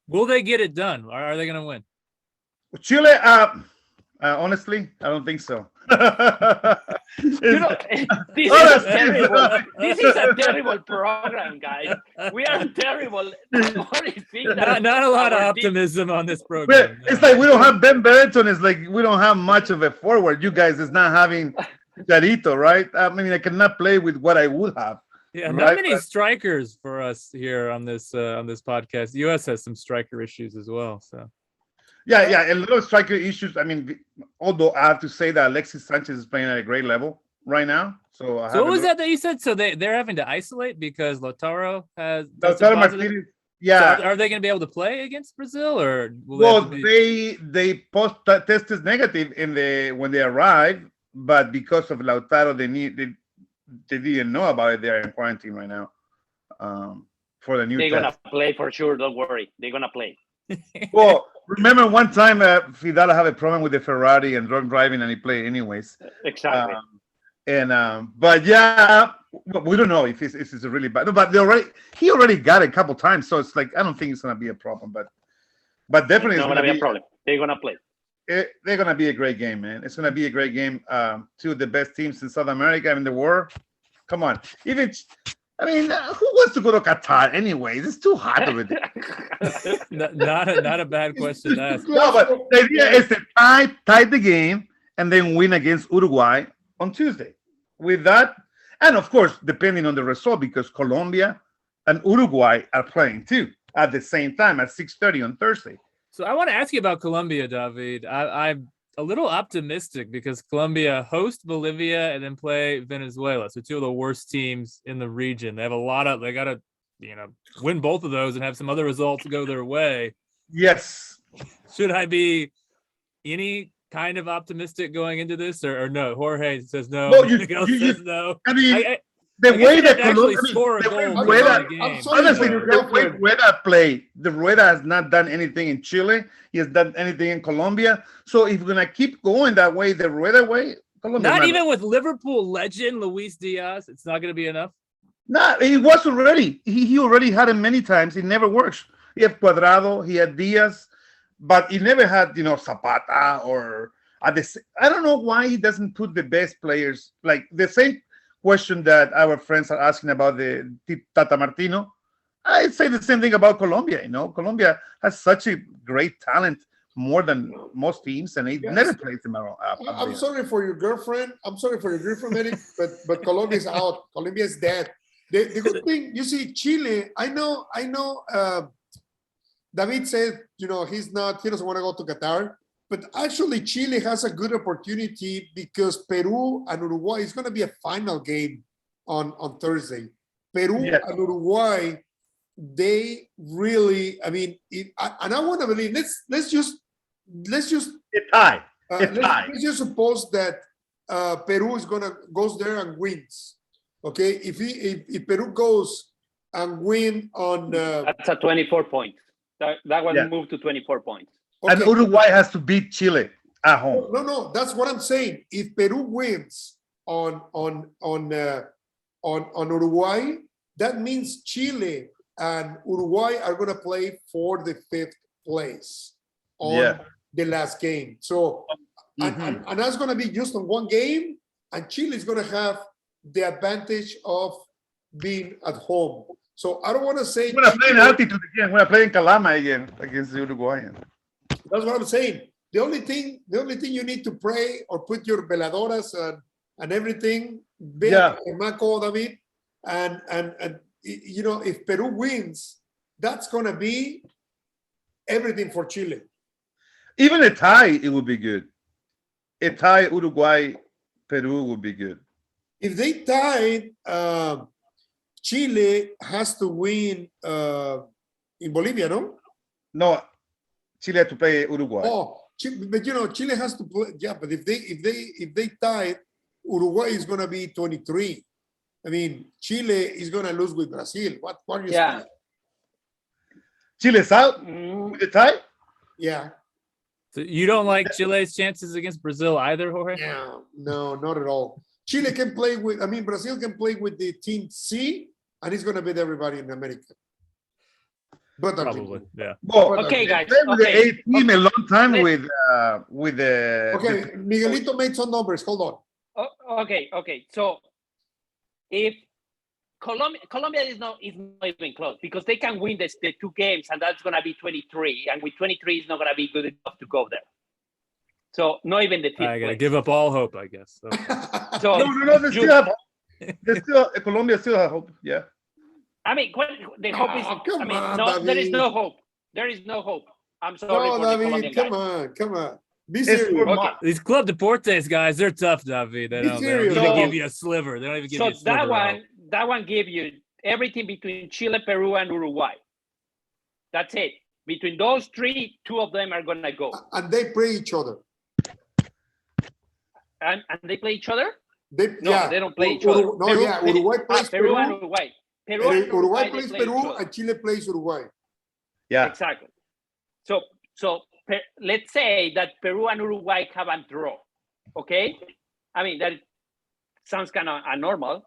Will they get it done? Or are they going to win? Chile, honestly, I don't think so. This is a terrible program, guys. We are terrible. Not a lot of optimism on this program. It's like we don't have Ben Brereton. It's like we don't have much of a forward. You guys is not having Charito, right? I mean, I cannot play with what I would have. Yeah, not many strikers for us here on this podcast. The U.S. has some striker issues as well. So. Yeah, a little striker issues. I mean, although I have to say that Alexis Sanchez is playing at a great level right now. So what was that you said? So they're having to isolate because Lautaro Martinez. Yeah. So are they going to be able to play against Brazil, or they tested negative when they arrived, but because of Lautaro, they didn't know about it. They're in quarantine right now for the new. They're gonna play for sure. Don't worry, they're gonna play. Well, remember one time Vidal had a problem with the Ferrari and drunk driving, and he played anyways. Exactly. But yeah, we don't know if this is really bad. No, but he already got it a couple times, so it's like I don't think it's gonna be a problem. But definitely it's not gonna be a problem. They're gonna play. They're gonna be a great game, man. It's gonna be a great game. Two of the best teams in South America in the world. Come on, who wants to go to Qatar anyways? It's too hot over there. not a bad question to ask. No, but the idea is to tie the game and then win against Uruguay on Tuesday. With that, and of course, depending on the result, because Colombia and Uruguay are playing too at the same time at 6:30 on Thursday. So I want to ask you about Colombia, David. I'm a little optimistic because Colombia host Bolivia and then play Venezuela. So 2 of the worst teams in the region. They got a win both of those and have some other results go their way. Yes. Should I be any kind of optimistic going into this, or no? Jorge says no. No, Miguel says no. I mean, I the guess way you have that to actually Colombia, score a the way goal Rueda- in the game. I'm sorry honestly, for your the way girlfriend. Rueda played, the Rueda has not done anything in Chile. He has done anything in Colombia. So if we're gonna keep going that way, the Rueda way, Colombia. Not even with Liverpool legend Luis Diaz, it's not going to be enough. Nah, he was already. He already had him many times. It never works. He had Cuadrado, he had Diaz, but he never had, Zapata or I don't know why he doesn't put the best players. Like the same question that our friends are asking about the Tata Martino. I'd say the same thing about Colombia. Colombia has such a great talent, more than most teams, and he never plays them around. I'm sorry for your girlfriend. Eric, but Colombia is out. Colombia is dead. The good thing, you see, Chile. I know. David said, he doesn't want to go to Qatar, but actually Chile has a good opportunity because Peru and Uruguay is going to be a final game on Thursday. Peru and Uruguay, they really, I want to believe. Let's just a tie. let's just suppose that Peru goes there and wins. Okay, if Peru goes and win on that's a 24 points. That one moved to 24 points. Okay. And Uruguay has to beat Chile at home. No, that's what I'm saying. If Peru wins on Uruguay, that means Chile and Uruguay are going to play for the 5th place on the last game. So, and that's going to be just on one game, and Chile is going to have the advantage of being at home. So I don't want to say we're going to play in altitude again. We're going to play in Calama again against the Uruguayan. That's what I'm saying. The only thing you need to pray or put your veladoras and everything, McCoy David, and if Peru wins, that's gonna be everything for Chile. Even a tie, it would be good. A tie Uruguay, Peru would be good. If they tied, Chile has to win in Bolivia, no? No, Chile had to play Uruguay. Oh, but Chile has to play. Yeah, but if they tie, Uruguay is going to be 23. I mean, Chile is going to lose with Brazil. What are you saying? Chile's out with the tie? Yeah. So you don't like Chile's chances against Brazil either, Jorge? Yeah, no, not at all. Chile can play Brazil can play with the team C, and it's going to beat everybody in America. But probably, yeah. Well, okay, guys. With the A team a long time with the. Okay, Miguelito made some numbers. Hold on. Okay. So if Colombia is not even close because they can win the 2 games, and that's going to be 23. And with 23, it's not going to be good enough to go there. So not even the 5th. I gotta give up all hope, I guess. So no, they still have hope. Colombia still have hope. Yeah. I mean, the hope is. There is no hope. There is no hope. I'm sorry for the Colombian guys. Come on. Be serious. Okay. These Club Deportes guys, they're tough, David. They don't even give you a sliver. They don't even give you a sliver. That one gave you everything between Chile, Peru, and Uruguay. That's it. Between those 3, 2 of them are going to go. And they play each other. And they play each other? They don't play each other. Uruguay plays Peru. And Uruguay. Uruguay plays Peru and Chile plays Uruguay. Yeah. Exactly. So let's say that Peru and Uruguay have a draw. Okay? I mean, that sounds kind of abnormal.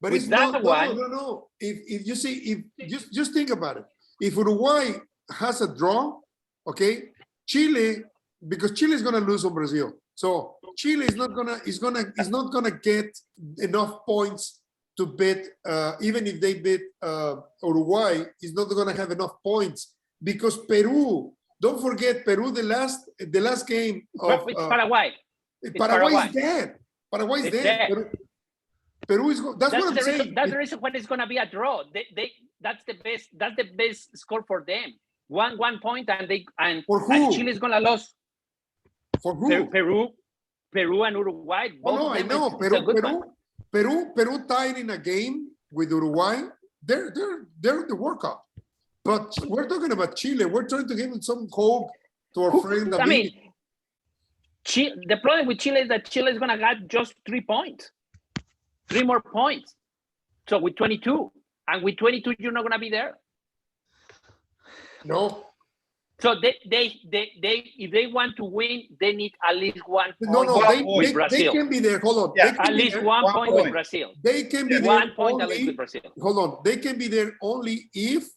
But it's not. No. If you see, just think about it. If Uruguay has a draw, okay, Chile, because Chile is going to lose on Brazil. So Chile is not gonna get enough points to beat, even if they beat Uruguay, is not gonna have enough points because Peru. Don't forget Peru. The last game of it's Paraguay. Paraguay is dead. Paraguay is dead. Peru is. That's what I'm saying. That's the reason why it's gonna be a draw. That's the best. That's the best score for them. 1 point, and Chile is gonna lose. For who? Peru and Uruguay. I know. Peru tied in a game with Uruguay they're in the World Cup. But we're talking about Chile. We're trying to give them some hope to our friend David. I mean, the problem with Chile is that Chile is going to get just 3 points. 3 more points. So with 22. And with 22, you're not going to be there. No. So they if they want to win, they need at least 1 point with Brazil. They can be there. Hold on. Yeah, at least 1 point with Brazil. They can be there 1 point only, at least with Brazil. Hold on. They can be there only if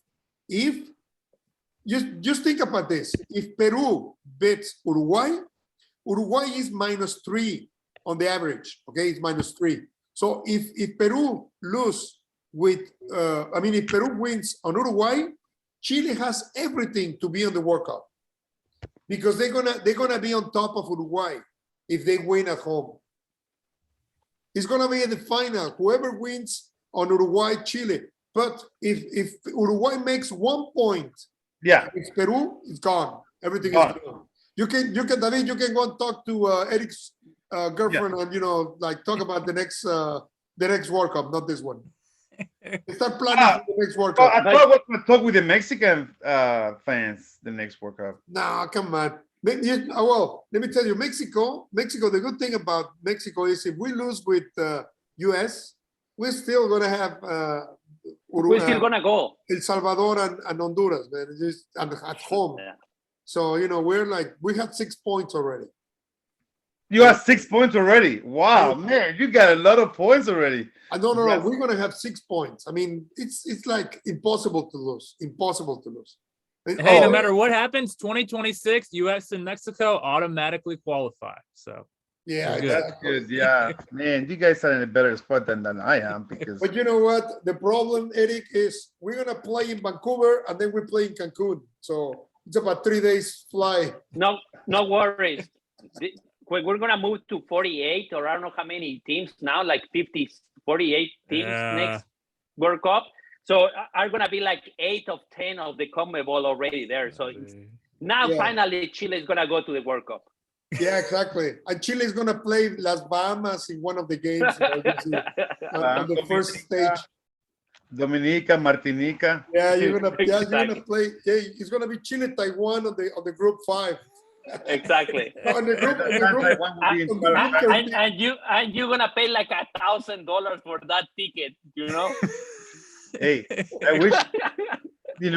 just think about this. If Peru beats Uruguay is -3 on the average. Okay, it's -3. So if Peru lose with, if Peru wins on Uruguay, Chile has everything to be on the World Cup because they're gonna be on top of Uruguay if they win at home. It's gonna be in the final. Whoever wins on Uruguay, Chile. But if Uruguay makes 1 point, it's Peru, it's gone. Everything is gone. You can David, you can go and talk to Eric's girlfriend and talk about the next World Cup, not this one. Start planning for the next World Cup. I thought we were talk with the Mexican fans the next World Cup. No, come on. Well, let me tell you, Mexico. The good thing about Mexico is if we lose with US, we're still gonna have. We're still gonna go El Salvador and Honduras, man, just at home. Yeah. So we have 6 points already. You have 6 points already. Wow, man, you got a lot of points already. No. We're gonna have 6 points. I mean, it's like impossible to lose. Impossible to lose. Hey, no matter what happens, 2026, U.S. and Mexico automatically qualify. So. Yeah, that's good. Yeah, man, you guys are in a better spot than I am because. But you know what? The problem, Eric, is we're gonna play in Vancouver and then we play in Cancun. So it's about 3 days fly. No worries. We're gonna move to 48 or I don't know how many teams now, like 48 teams next World Cup. So are gonna be like 8 of 10 of the Conmebol already there. So now finally Chile is gonna go to the World Cup. Yeah, exactly. And Chile is going to play Las Bahamas in one of the games on the first stage. Dominica, Martinica. Yeah, you're gonna play. Yeah, it's gonna be Chile, Taiwan on the group 5. Exactly. And you're gonna pay like $1,000 for that ticket. Hey, I wish in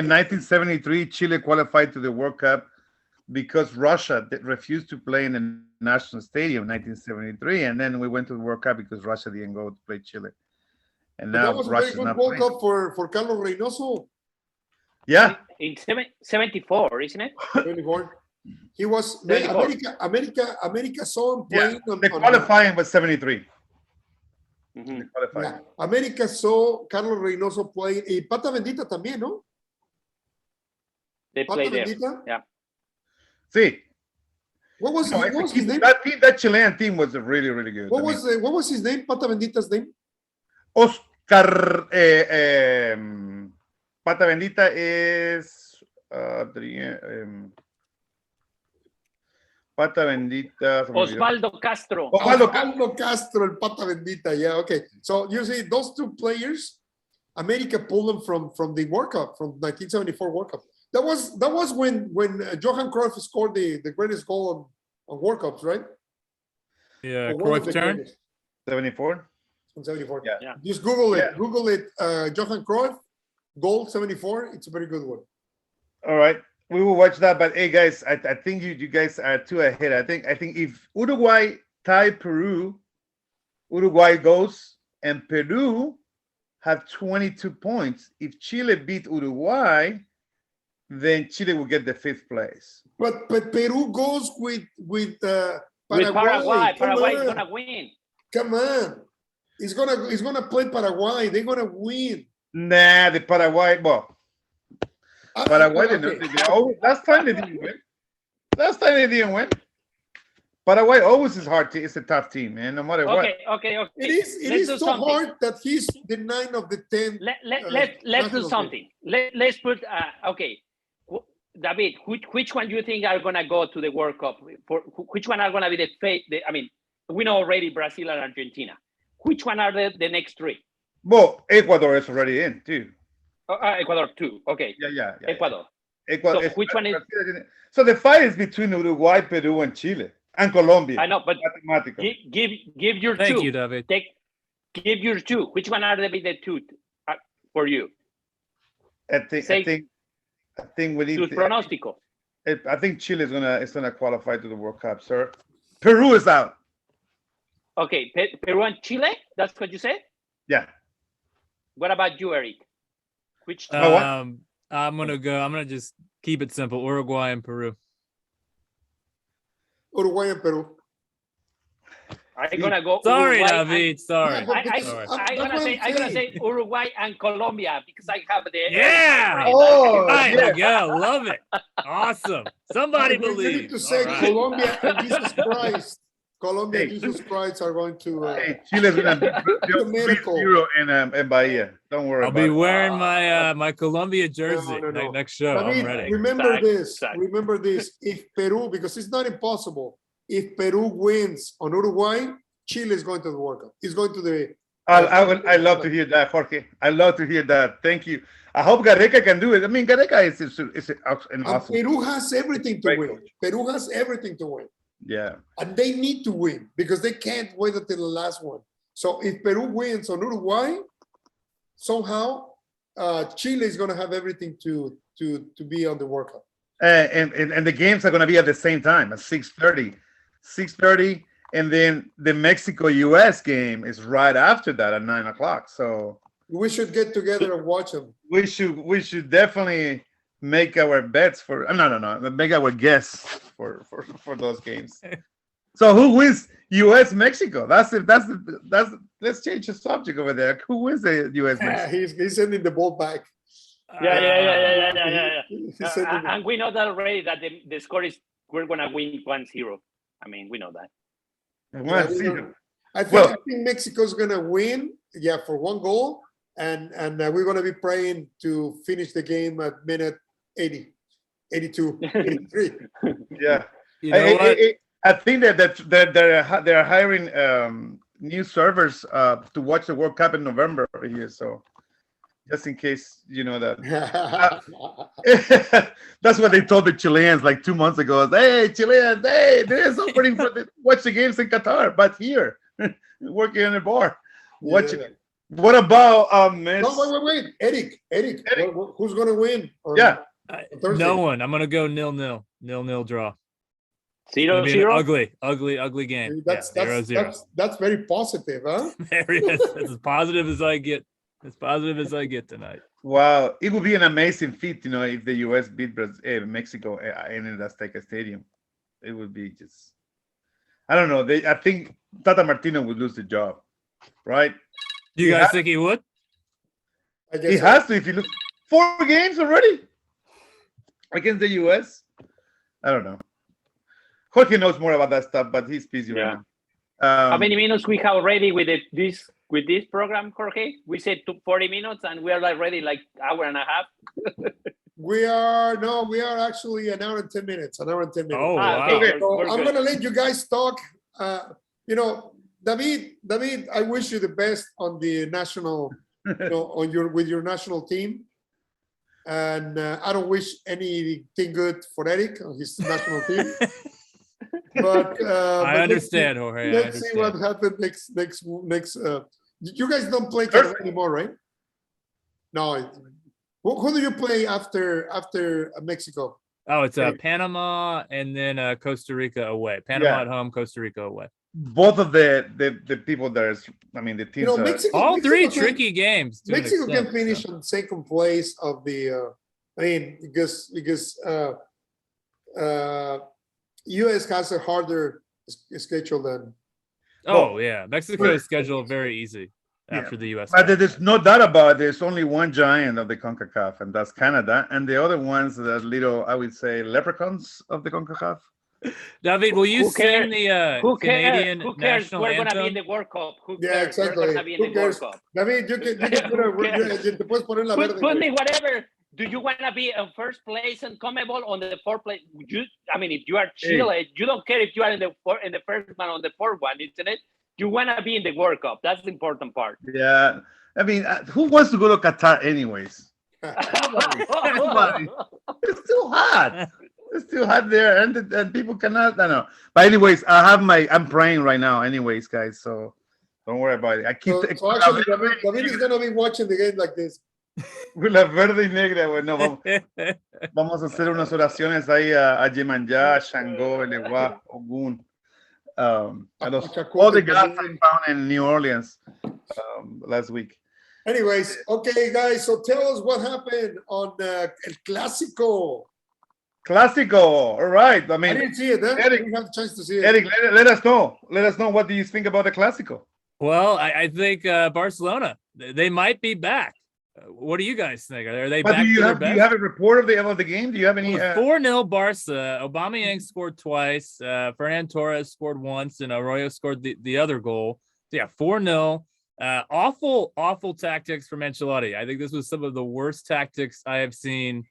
1973 Chile qualified to the World Cup. Because Russia refused to play in the national stadium in 1973, and then we went to the World Cup because Russia didn't go to play Chile. And now that was Russia's a very good not World playing. Cup for Carlos Reynoso. Yeah. In 74, isn't it? 24. He was America saw him playing. The qualifying was 73. Mm-hmm. The qualifying. America saw Carlos Reynoso playing. Y Pata Bendita también, ¿no? They played there. Yeah. See, what was his name? That Chilean team was really, really good. What was his name? Pata Bendita's name? Oscar. Pata Bendita is Pata Bendita. Osvaldo Castro. Osvaldo Castro, el Pata Bendita. Yeah, okay. So you see, those two players, America pulled them from the World Cup, from 1974 World Cup. That was when Johan Cruyff scored the greatest goal on World Cups, right? Yeah, Cruyff turn. 74. 74. Yeah. Just Google it. Google it. Johan Cruyff goal 74. It's a very good one. All right, we will watch that. But hey, guys, I think you guys are too ahead. I think if Uruguay tie Peru, Uruguay goes, and Peru have 22 points. If Chile beat Uruguay, then Chile will get the 5th place. But Peru goes with Paraguay. Paraguay is gonna win. Come on, he's gonna play Paraguay. They're gonna win. Nah, the Paraguay. Well, Paraguay last time they didn't win. Paraguay always is hard. It's a tough team, man. No matter what. Okay. It is so hard that he's the 9 of the 10. Let's do something. Let's put David, which one do you think are gonna go to the World Cup? For which one are gonna be we know already Brazil and Argentina. Which one are the next 3? Well, Ecuador is already in too. Ecuador too. Okay. Yeah. Ecuador. Ecuador. So which one is? So the fight is between Uruguay, Peru, and Chile, and Colombia. I know, but Mathematically. give your Thank two. you, David. Give your two. Which one are the two for you? I think we need Tu pronóstico. I think Chile is gonna qualify to the World Cup, sir. Peru is out. Okay, Peru and Chile. That's what you said. Yeah. What about you, Eric? Which? I'm gonna just keep it simple. Uruguay and Peru. Uruguay and Peru. I'm gonna go. Sorry, Uruguay David. Sorry. I'm gonna say Uruguay and Colombia because I have the. Yeah. Oh, Hi, yeah. Miguel. Love it. Awesome. Somebody You need believes. to say All right. Colombia and Jesus Christ. Colombia and Jesus Christ are going to. Hey, Chile's gonna beat miracle. 3-0 in Bahia. Don't worry I'll about be it. wearing my Colombia jersey No. next show. I mean, I'm ready. remember this. Exactly. Remember this. If Peru, because it's not impossible, if Peru wins on Uruguay, Chile is going to the World Cup. It's going to the. I love to hear that, Jorge. I love to hear that. Thank you. I hope Gareca can do it. I mean, Gareca is an And awesome. Peru has everything to Great win. coach. Peru has everything to win. Yeah. And they need to win because they can't wait until the last one. So if Peru wins on Uruguay, somehow Chile is going to have everything to be on the World Cup. And the games are going to be at the same time at 6:30. 6:30, and then the Mexico-US game is right after that at 9 o'clock. So We should get together and watch them. we should definitely make our bets for make our guess for those games. So who wins US Mexico? That's let's change the subject over there. Who wins the US Mexico? He's sending the ball back. Yeah. He's sending And we know that already that the score is we're gonna win 1-0. I mean, we know that. I think Mexico's going to win, for 1 goal, and we're going to be praying to finish the game at minute 80, 82, 83. Yeah. You know what? I think that they're hiring new servers to watch the World Cup in November here. So just in case you know that. That's what they told the Chileans like 2 months ago. Hey, Chileans, hey, there's opening for watch the games in Qatar, but here, working in a bar, watching it. What about Miss? No, wait. Eric. Who's going to win? No one. I'm gonna go 0-0. 0-0 draw. 0-0. Ugly game. That's 0-0. That's very positive, huh? There it is. It's as positive as I get. As positive as I get tonight. Wow, it would be an amazing feat, if the U.S. beat Mexico in the Azteca Stadium. It would be just, I don't know. I think Tata Martino would lose the job, right? Do you guys think he would? I guess He has to. If you look, 4 games already against the U.S. I don't know. Jorge knows more about that stuff, but he's busy right now. How many minutes we have already with this program, Jorge? We said 40 minutes, and we are already like hour and a half. We are actually an hour and 10 minutes. Oh, wow. Okay, So we're I'm good. going to let you guys talk. David, I wish you the best on the national, with your national team. And I don't wish anything good for Eric on his national team. But I understand, Jorge. Let's see what happens next. You guys don't play Canada anymore, right? No. Who do you play after Mexico? Oh, it's Panama and then Costa Rica away. Panama at home, Costa Rica away. Both of the people there, the teams Mexico, all three Mexico tricky games. to an Mexico extent, can finish on second place of the. Because U.S. has a harder schedule than. Oh yeah, Mexico's schedule very easy after the U.S. But there's no doubt about it. There's only one giant of the Concacaf, and that's Canada. And the other ones, the little, I would say, leprechauns of the Concacaf. David, will you Who sing the Canadian Canadian Who cares? national We're going to be in anthem? the World Cup. Who Yeah, cares? exactly. We're going to be in Who the cares? World Cup. David, you can te puedes poner la verde. Put me whatever. Do you want to be in first place in Conmebol on the fourth place? If you are Chile, you don't care if you are in the first one or the fourth one, isn't it? You want to be in the World Cup. That's the important part. Yeah. I mean, who wants to go to Qatar anyways? Nobody. It's too hot. It's too hot there, and people cannot. I know. But anyways, I'm praying right now. Anyways, guys, so don't worry about it. I keep. So actually, David is gonna be watching the game like this. La verde y negra, bueno, vamos a hacer unas oraciones ahí a Yemanjá, a Shango, Elewa, Ogun, all the gods I found in New Orleans last week. Anyways, okay, guys, so tell us what happened on El Clásico. Clásico, all right. I mean, I didn't see it. I didn't have a chance to see it. Eric, let us know. Let us know, what do you think about the Clásico? Well, I think Barcelona, they might be back. What do you guys think? Are they back? Do you have a report of the game? Do you have any? 4-0 Barca. Aubameyang scored twice. Ferran Torres scored once, and Arroyo scored the other goal. So yeah, 4-0. Awful tactics from Ancelotti. I think this was some of the worst tactics I have seen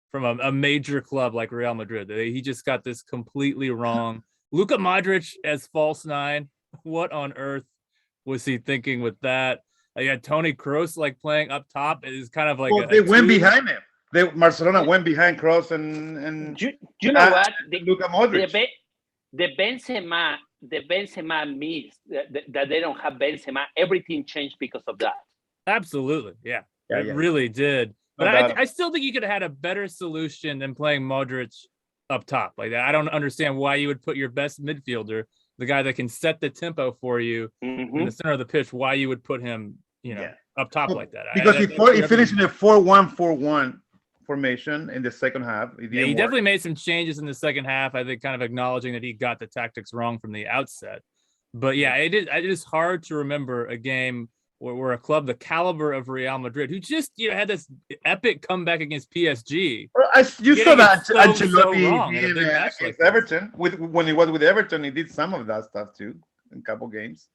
from a major club like Real Madrid. He just got this completely wrong. Luka Modric as false nine. What on earth was he thinking with that? You had Toni Kroos playing up top. It is kind of like they went behind him. Barcelona went behind Kroos and you know what? Luka Modric. The Benzema means that they don't have Benzema. Everything changed because of that. Absolutely, yeah. It really did. But I still think you could have had a better solution than playing Modric up top like that. I don't understand why you would put your best midfielder, the guy that can set the tempo for you in the center of the pitch, why you would put him up top like that. Because he finished in a 4-1-4-1 formation in the second half. He definitely made some changes in the second half. I think kind of acknowledging that he got the tactics wrong from the outset. But yeah, it is hard to remember a game where a club the caliber of Real Madrid, who just had this epic comeback against PSG. Well, you saw that Ancelotti against Everton. When he was with Everton, he did some of that stuff too in a couple games.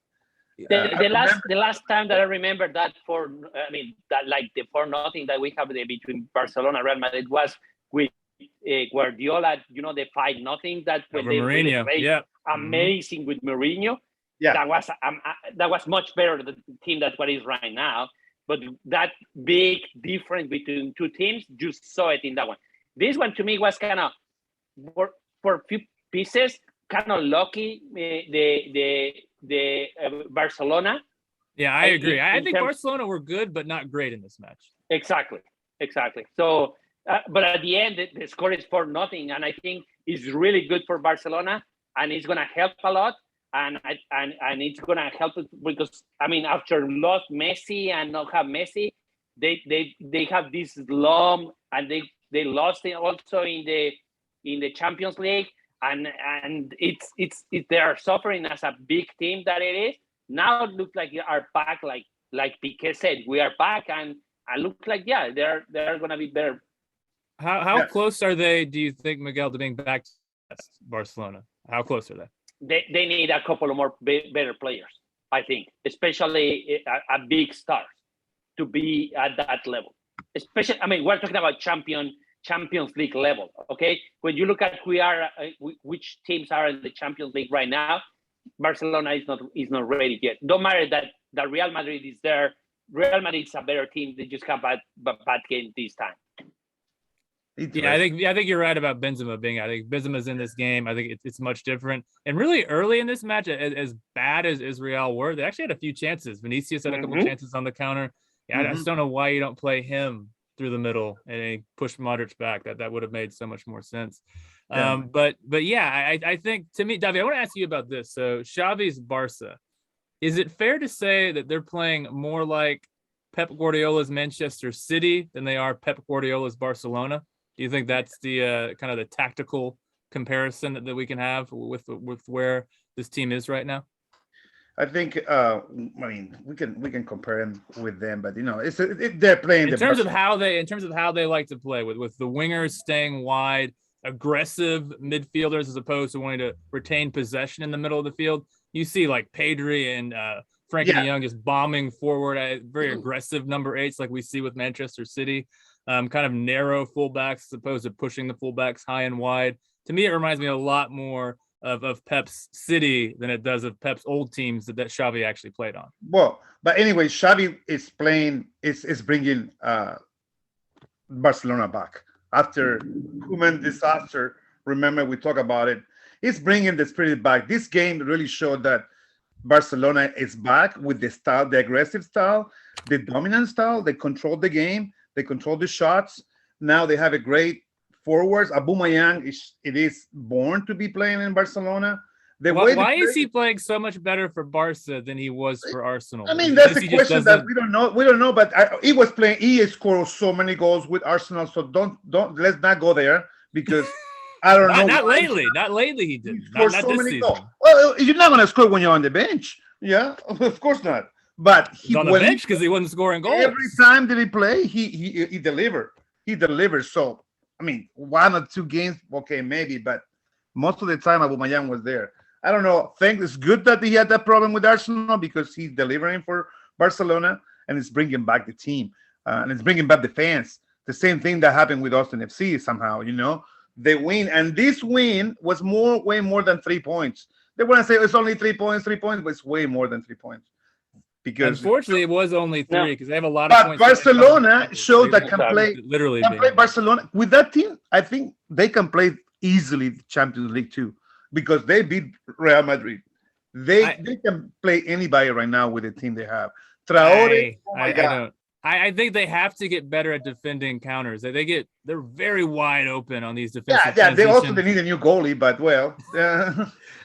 The last time that I remember that the 4-0 that we have between Barcelona and Real Madrid was with Guardiola. The 5-0 that when they Mourinho, played amazing with Mourinho. Yeah, that was much better the team than what is right now. But that big difference between two teams, you saw it in that one. This one to me was kind of for a few pieces, kind of lucky. The Barcelona. Yeah, I agree. I think Barcelona were good, but not great in this match. Exactly. So, but at the end, the score is 4-0, and I think it's really good for Barcelona, and it's going to help a lot. And it's going to help it because after lost Messi and not have Messi, they have this slump, and they lost it also in the Champions League, and it's they are suffering as a big team that it is. Now it looks like they are back, like Piqué said, we are back, and look like they're going to be better. How close are they? Do you think, Miguel, to being back to Barcelona? How close are they? They need a couple of more better players, I think, especially a big stars to be at that level. Especially, we're talking about Champions League level, okay? When you look at which teams are in the Champions League right now, Barcelona is not ready yet. Don't matter that Real Madrid is there. Real Madrid is a better team. They just have bad game this time. Yeah, I think you're right about Benzema being. I think Benzema's in this game. I think it's much different. And really early in this match, as bad as Real were, they actually had a few chances. Vinicius had a couple chances on the counter. Yeah, I just don't know why you don't play him through the middle and push Modric back. That would have made so much more sense. Yeah. But yeah, I think, to me, David, I want to ask you about this. So Xavi's Barca, is it fair to say that they're playing more like Pep Guardiola's Manchester City than they are Pep Guardiola's Barcelona? Do you think that's the kind of the tactical comparison that we can have with where this team is right now? I think we can compare them with them, but they're playing in terms of how they like to play with the wingers staying wide, aggressive midfielders as opposed to wanting to retain possession in the middle of the field. You see like Pedri and Frankie de Jong just bombing forward, very aggressive number 8s like we see with Manchester City. Kind of narrow fullbacks as opposed to pushing the fullbacks high and wide. To me, it reminds me a lot more of Pep's City than it does of Pep's old teams that Xavi actually played on. Well, but anyway, Xavi is playing is bringing Barcelona back after Koeman disaster. Remember, we talk about it. He's bringing the spirit back. This game really showed that Barcelona is back with the style, the aggressive style, the dominant style. They control the game. They control the shots. Now they have a great forwards. Aubameyang is born to be playing in Barcelona. Why is he playing so much better for Barca than he was for Arsenal? I mean, that's a question that we don't know. We don't know, but he was playing. He scored so many goals with Arsenal. So don't let's not go there because I don't know. Not lately. Not lately. He did. Not so this many season. goals. Well, you're not going to score when you're on the bench. Yeah, of course not. But He's on the bench because he wasn't scoring goals. Every time that he played, he delivered. He delivered. So I mean, 1 or 2 games, okay, maybe, but most of the time Aubameyang was there. I don't know. I think it's good that he had that problem with Arsenal because he's delivering for Barcelona and it's bringing back the team and it's bringing back the fans. The same thing that happened with Austin FC somehow, They win, and this win was way more than 3 points. They want to say it's only 3 points, but it's way more than 3 points. Because unfortunately, it was only 3 because they have a lot of but points. Barcelona showed that can play Barcelona with that team. I think they can play easily the Champions League too because they beat Real Madrid. They can play anybody right now with the team they have. Traore, I think they have to get better at defending counters. They're very wide open on these defensive. Yeah. They also need a new goalie, but well.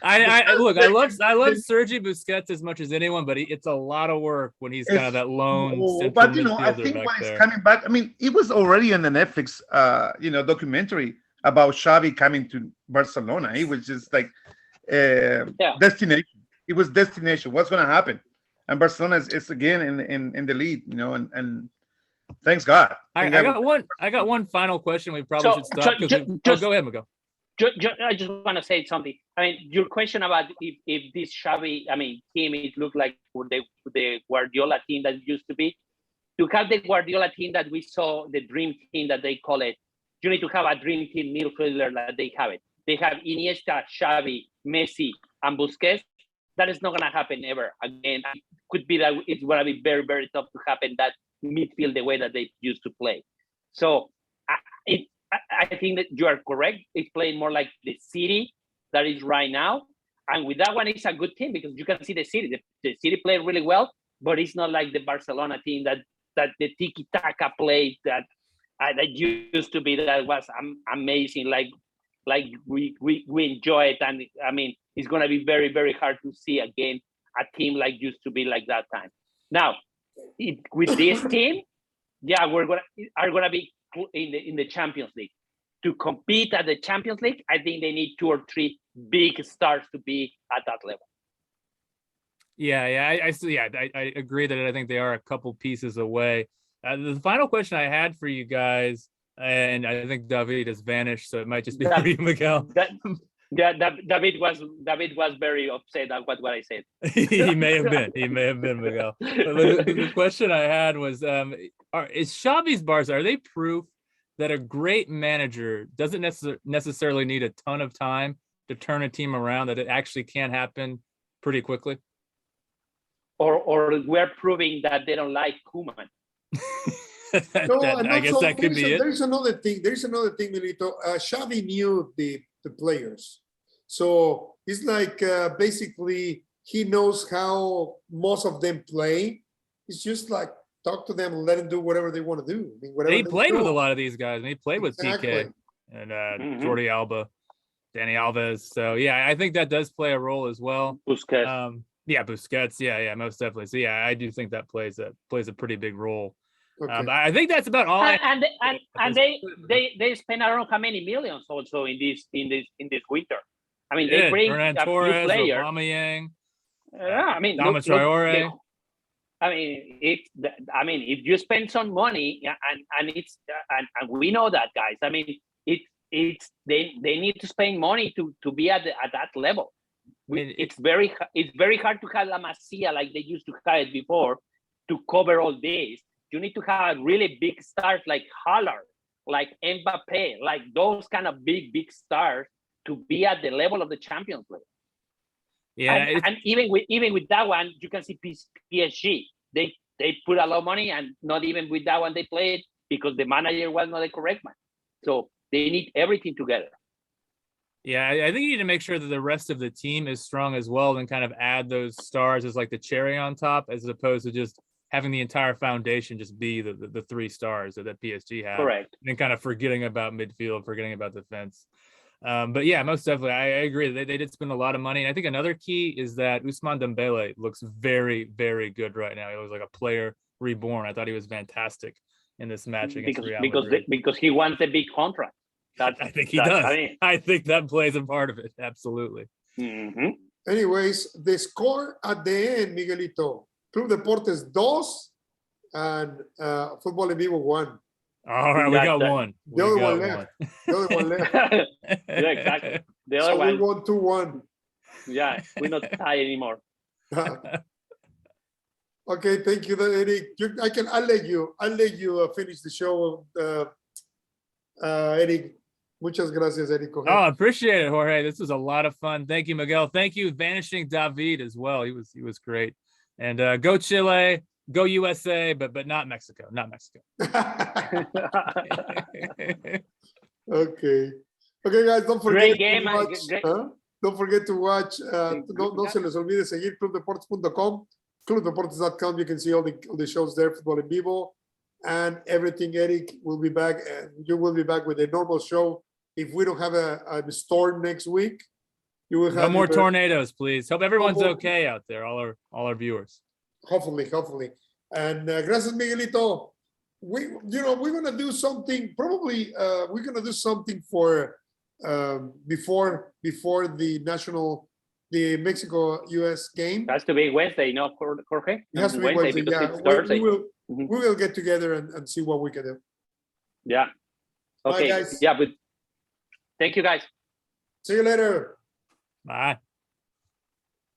I love Sergi Busquets as much as anyone, but it's a lot of work when he's kind of that lone. But I think when he's coming back, I mean, it was already in the Netflix, documentary about Xavi coming to Barcelona. It was just like destination. It was destination. What's going to happen? And Barcelona is again in the lead, and thanks God. I got one final question. We probably should stop. Go ahead, Miguel. I just want to say something. I mean, your question about if this Xavi, team, it looked like the Guardiola team that used to be. To have the Guardiola team that we saw, the dream team that they call it, you need to have a dream team midfielder that they have it. They have Iniesta, Xavi, Messi, and Busquets. That is not going to happen ever again. It could be that it's going to be very, very tough to happen that midfield the way that they used to play. So I think that you are correct. It's playing more like the City that is right now. And with that one, it's a good team because you can see the City. The City played really well, but it's not like the Barcelona team that the tiki-taka play that used to be, that was amazing. Like we enjoy it. And I mean, it's going to be very, very hard to see again a team like used to be like that time. Now, with this team, are going to be in the Champions League. To compete at the Champions League, I think they need 2 or 3 big stars to be at that level. I agree that I think they are a couple pieces away. The final question I had for you guys, and I think David has vanished, so it might just be for you, Miguel. David was very upset at what I said. He may have been, Miguel. The question I had was, is Xavi's Barca, are they proof that a great manager doesn't necessarily need a ton of time to turn a team around, that it actually can happen pretty quickly? Or we're proving that they don't like Koeman. I guess that could be it. There's another thing, Milito. Xavi knew the players. So it's like basically he knows how most of them play. It's just like talk to them and let them do whatever they want to do. I mean, he played with a lot of these guys, and he played with PK and Jordi Alba, Dani Alves. So I think that does play a role as well. Busquets. Busquets. Yeah, most definitely. So I do think that plays a pretty big role. Okay. I think that's about all. And they spend I don't know how many millions also in this winter. I mean, they bring Ferran a Torres, few players. Aubameyang. Traore. If you spend some money and we know that, guys. I mean, they need to spend money to be at that level. It's very hard to have La Masia like they used to have it before to cover all this. You need to have really big stars like Haaland, like Mbappe, like those kind of big stars to be at the level of the Champions League. Yeah, and even with that one, you can see PSG. They put a lot of money, and not even with that one they played because the manager was not the correct man. So they need everything together. yeah, I think you need to make sure that the rest of the team is strong as well, and kind of add those stars as like the cherry on top, as opposed to just having the entire foundation just be the 3 stars that PSG have. Correct. And then kind of forgetting about midfield, forgetting about defense. But yeah, most definitely, I agree. They did spend a lot of money. And I think another key is that Ousmane Dembele looks very, very good right now. He looks like a player reborn. I thought he was fantastic in this match against Real Madrid. Because he wants a big contract. I think he does. I think that plays a part of it. Absolutely. Mm-hmm. Anyways, the score at the end, Miguelito. Club Deportes 2 and Futbol en Vivo 1. All right, we got one. The other one left. The other one left. Yeah, exactly. The other So one. we won 2-1. Yeah, we're not tied anymore. Okay, thank you, Eric. I'll let you finish the show, Eric. Muchas gracias, Eric. Oh, I appreciate it, Jorge. This was a lot of fun. Thank you, Miguel. Thank you, Vanishing David, as well. He was great. And go Chile, go USA, but not Mexico. Not Mexico. Okay, guys. Don't forget Great game. to watch. Don't forget to watch. No se les olvide seguir clubdeportes.com, clubdeportes.com. You can see all the shows there, Futbol en Vivo, and everything. Eric will be back, and you will be back with a normal show. If we don't have a storm next week, you will have no more tornadoes, please. Hope everyone's okay out there. All our viewers. Hopefully. And gracias, Miguelito. We're gonna do something. Probably we're gonna do something for before the Mexico-US game. It has to be Wednesday, no, Jorge? It has to be Wednesday. Yeah, Thursday. we will get together and see what we can do. Yeah. Okay. Bye, guys. Yeah, but thank you, guys. See you later. Bye.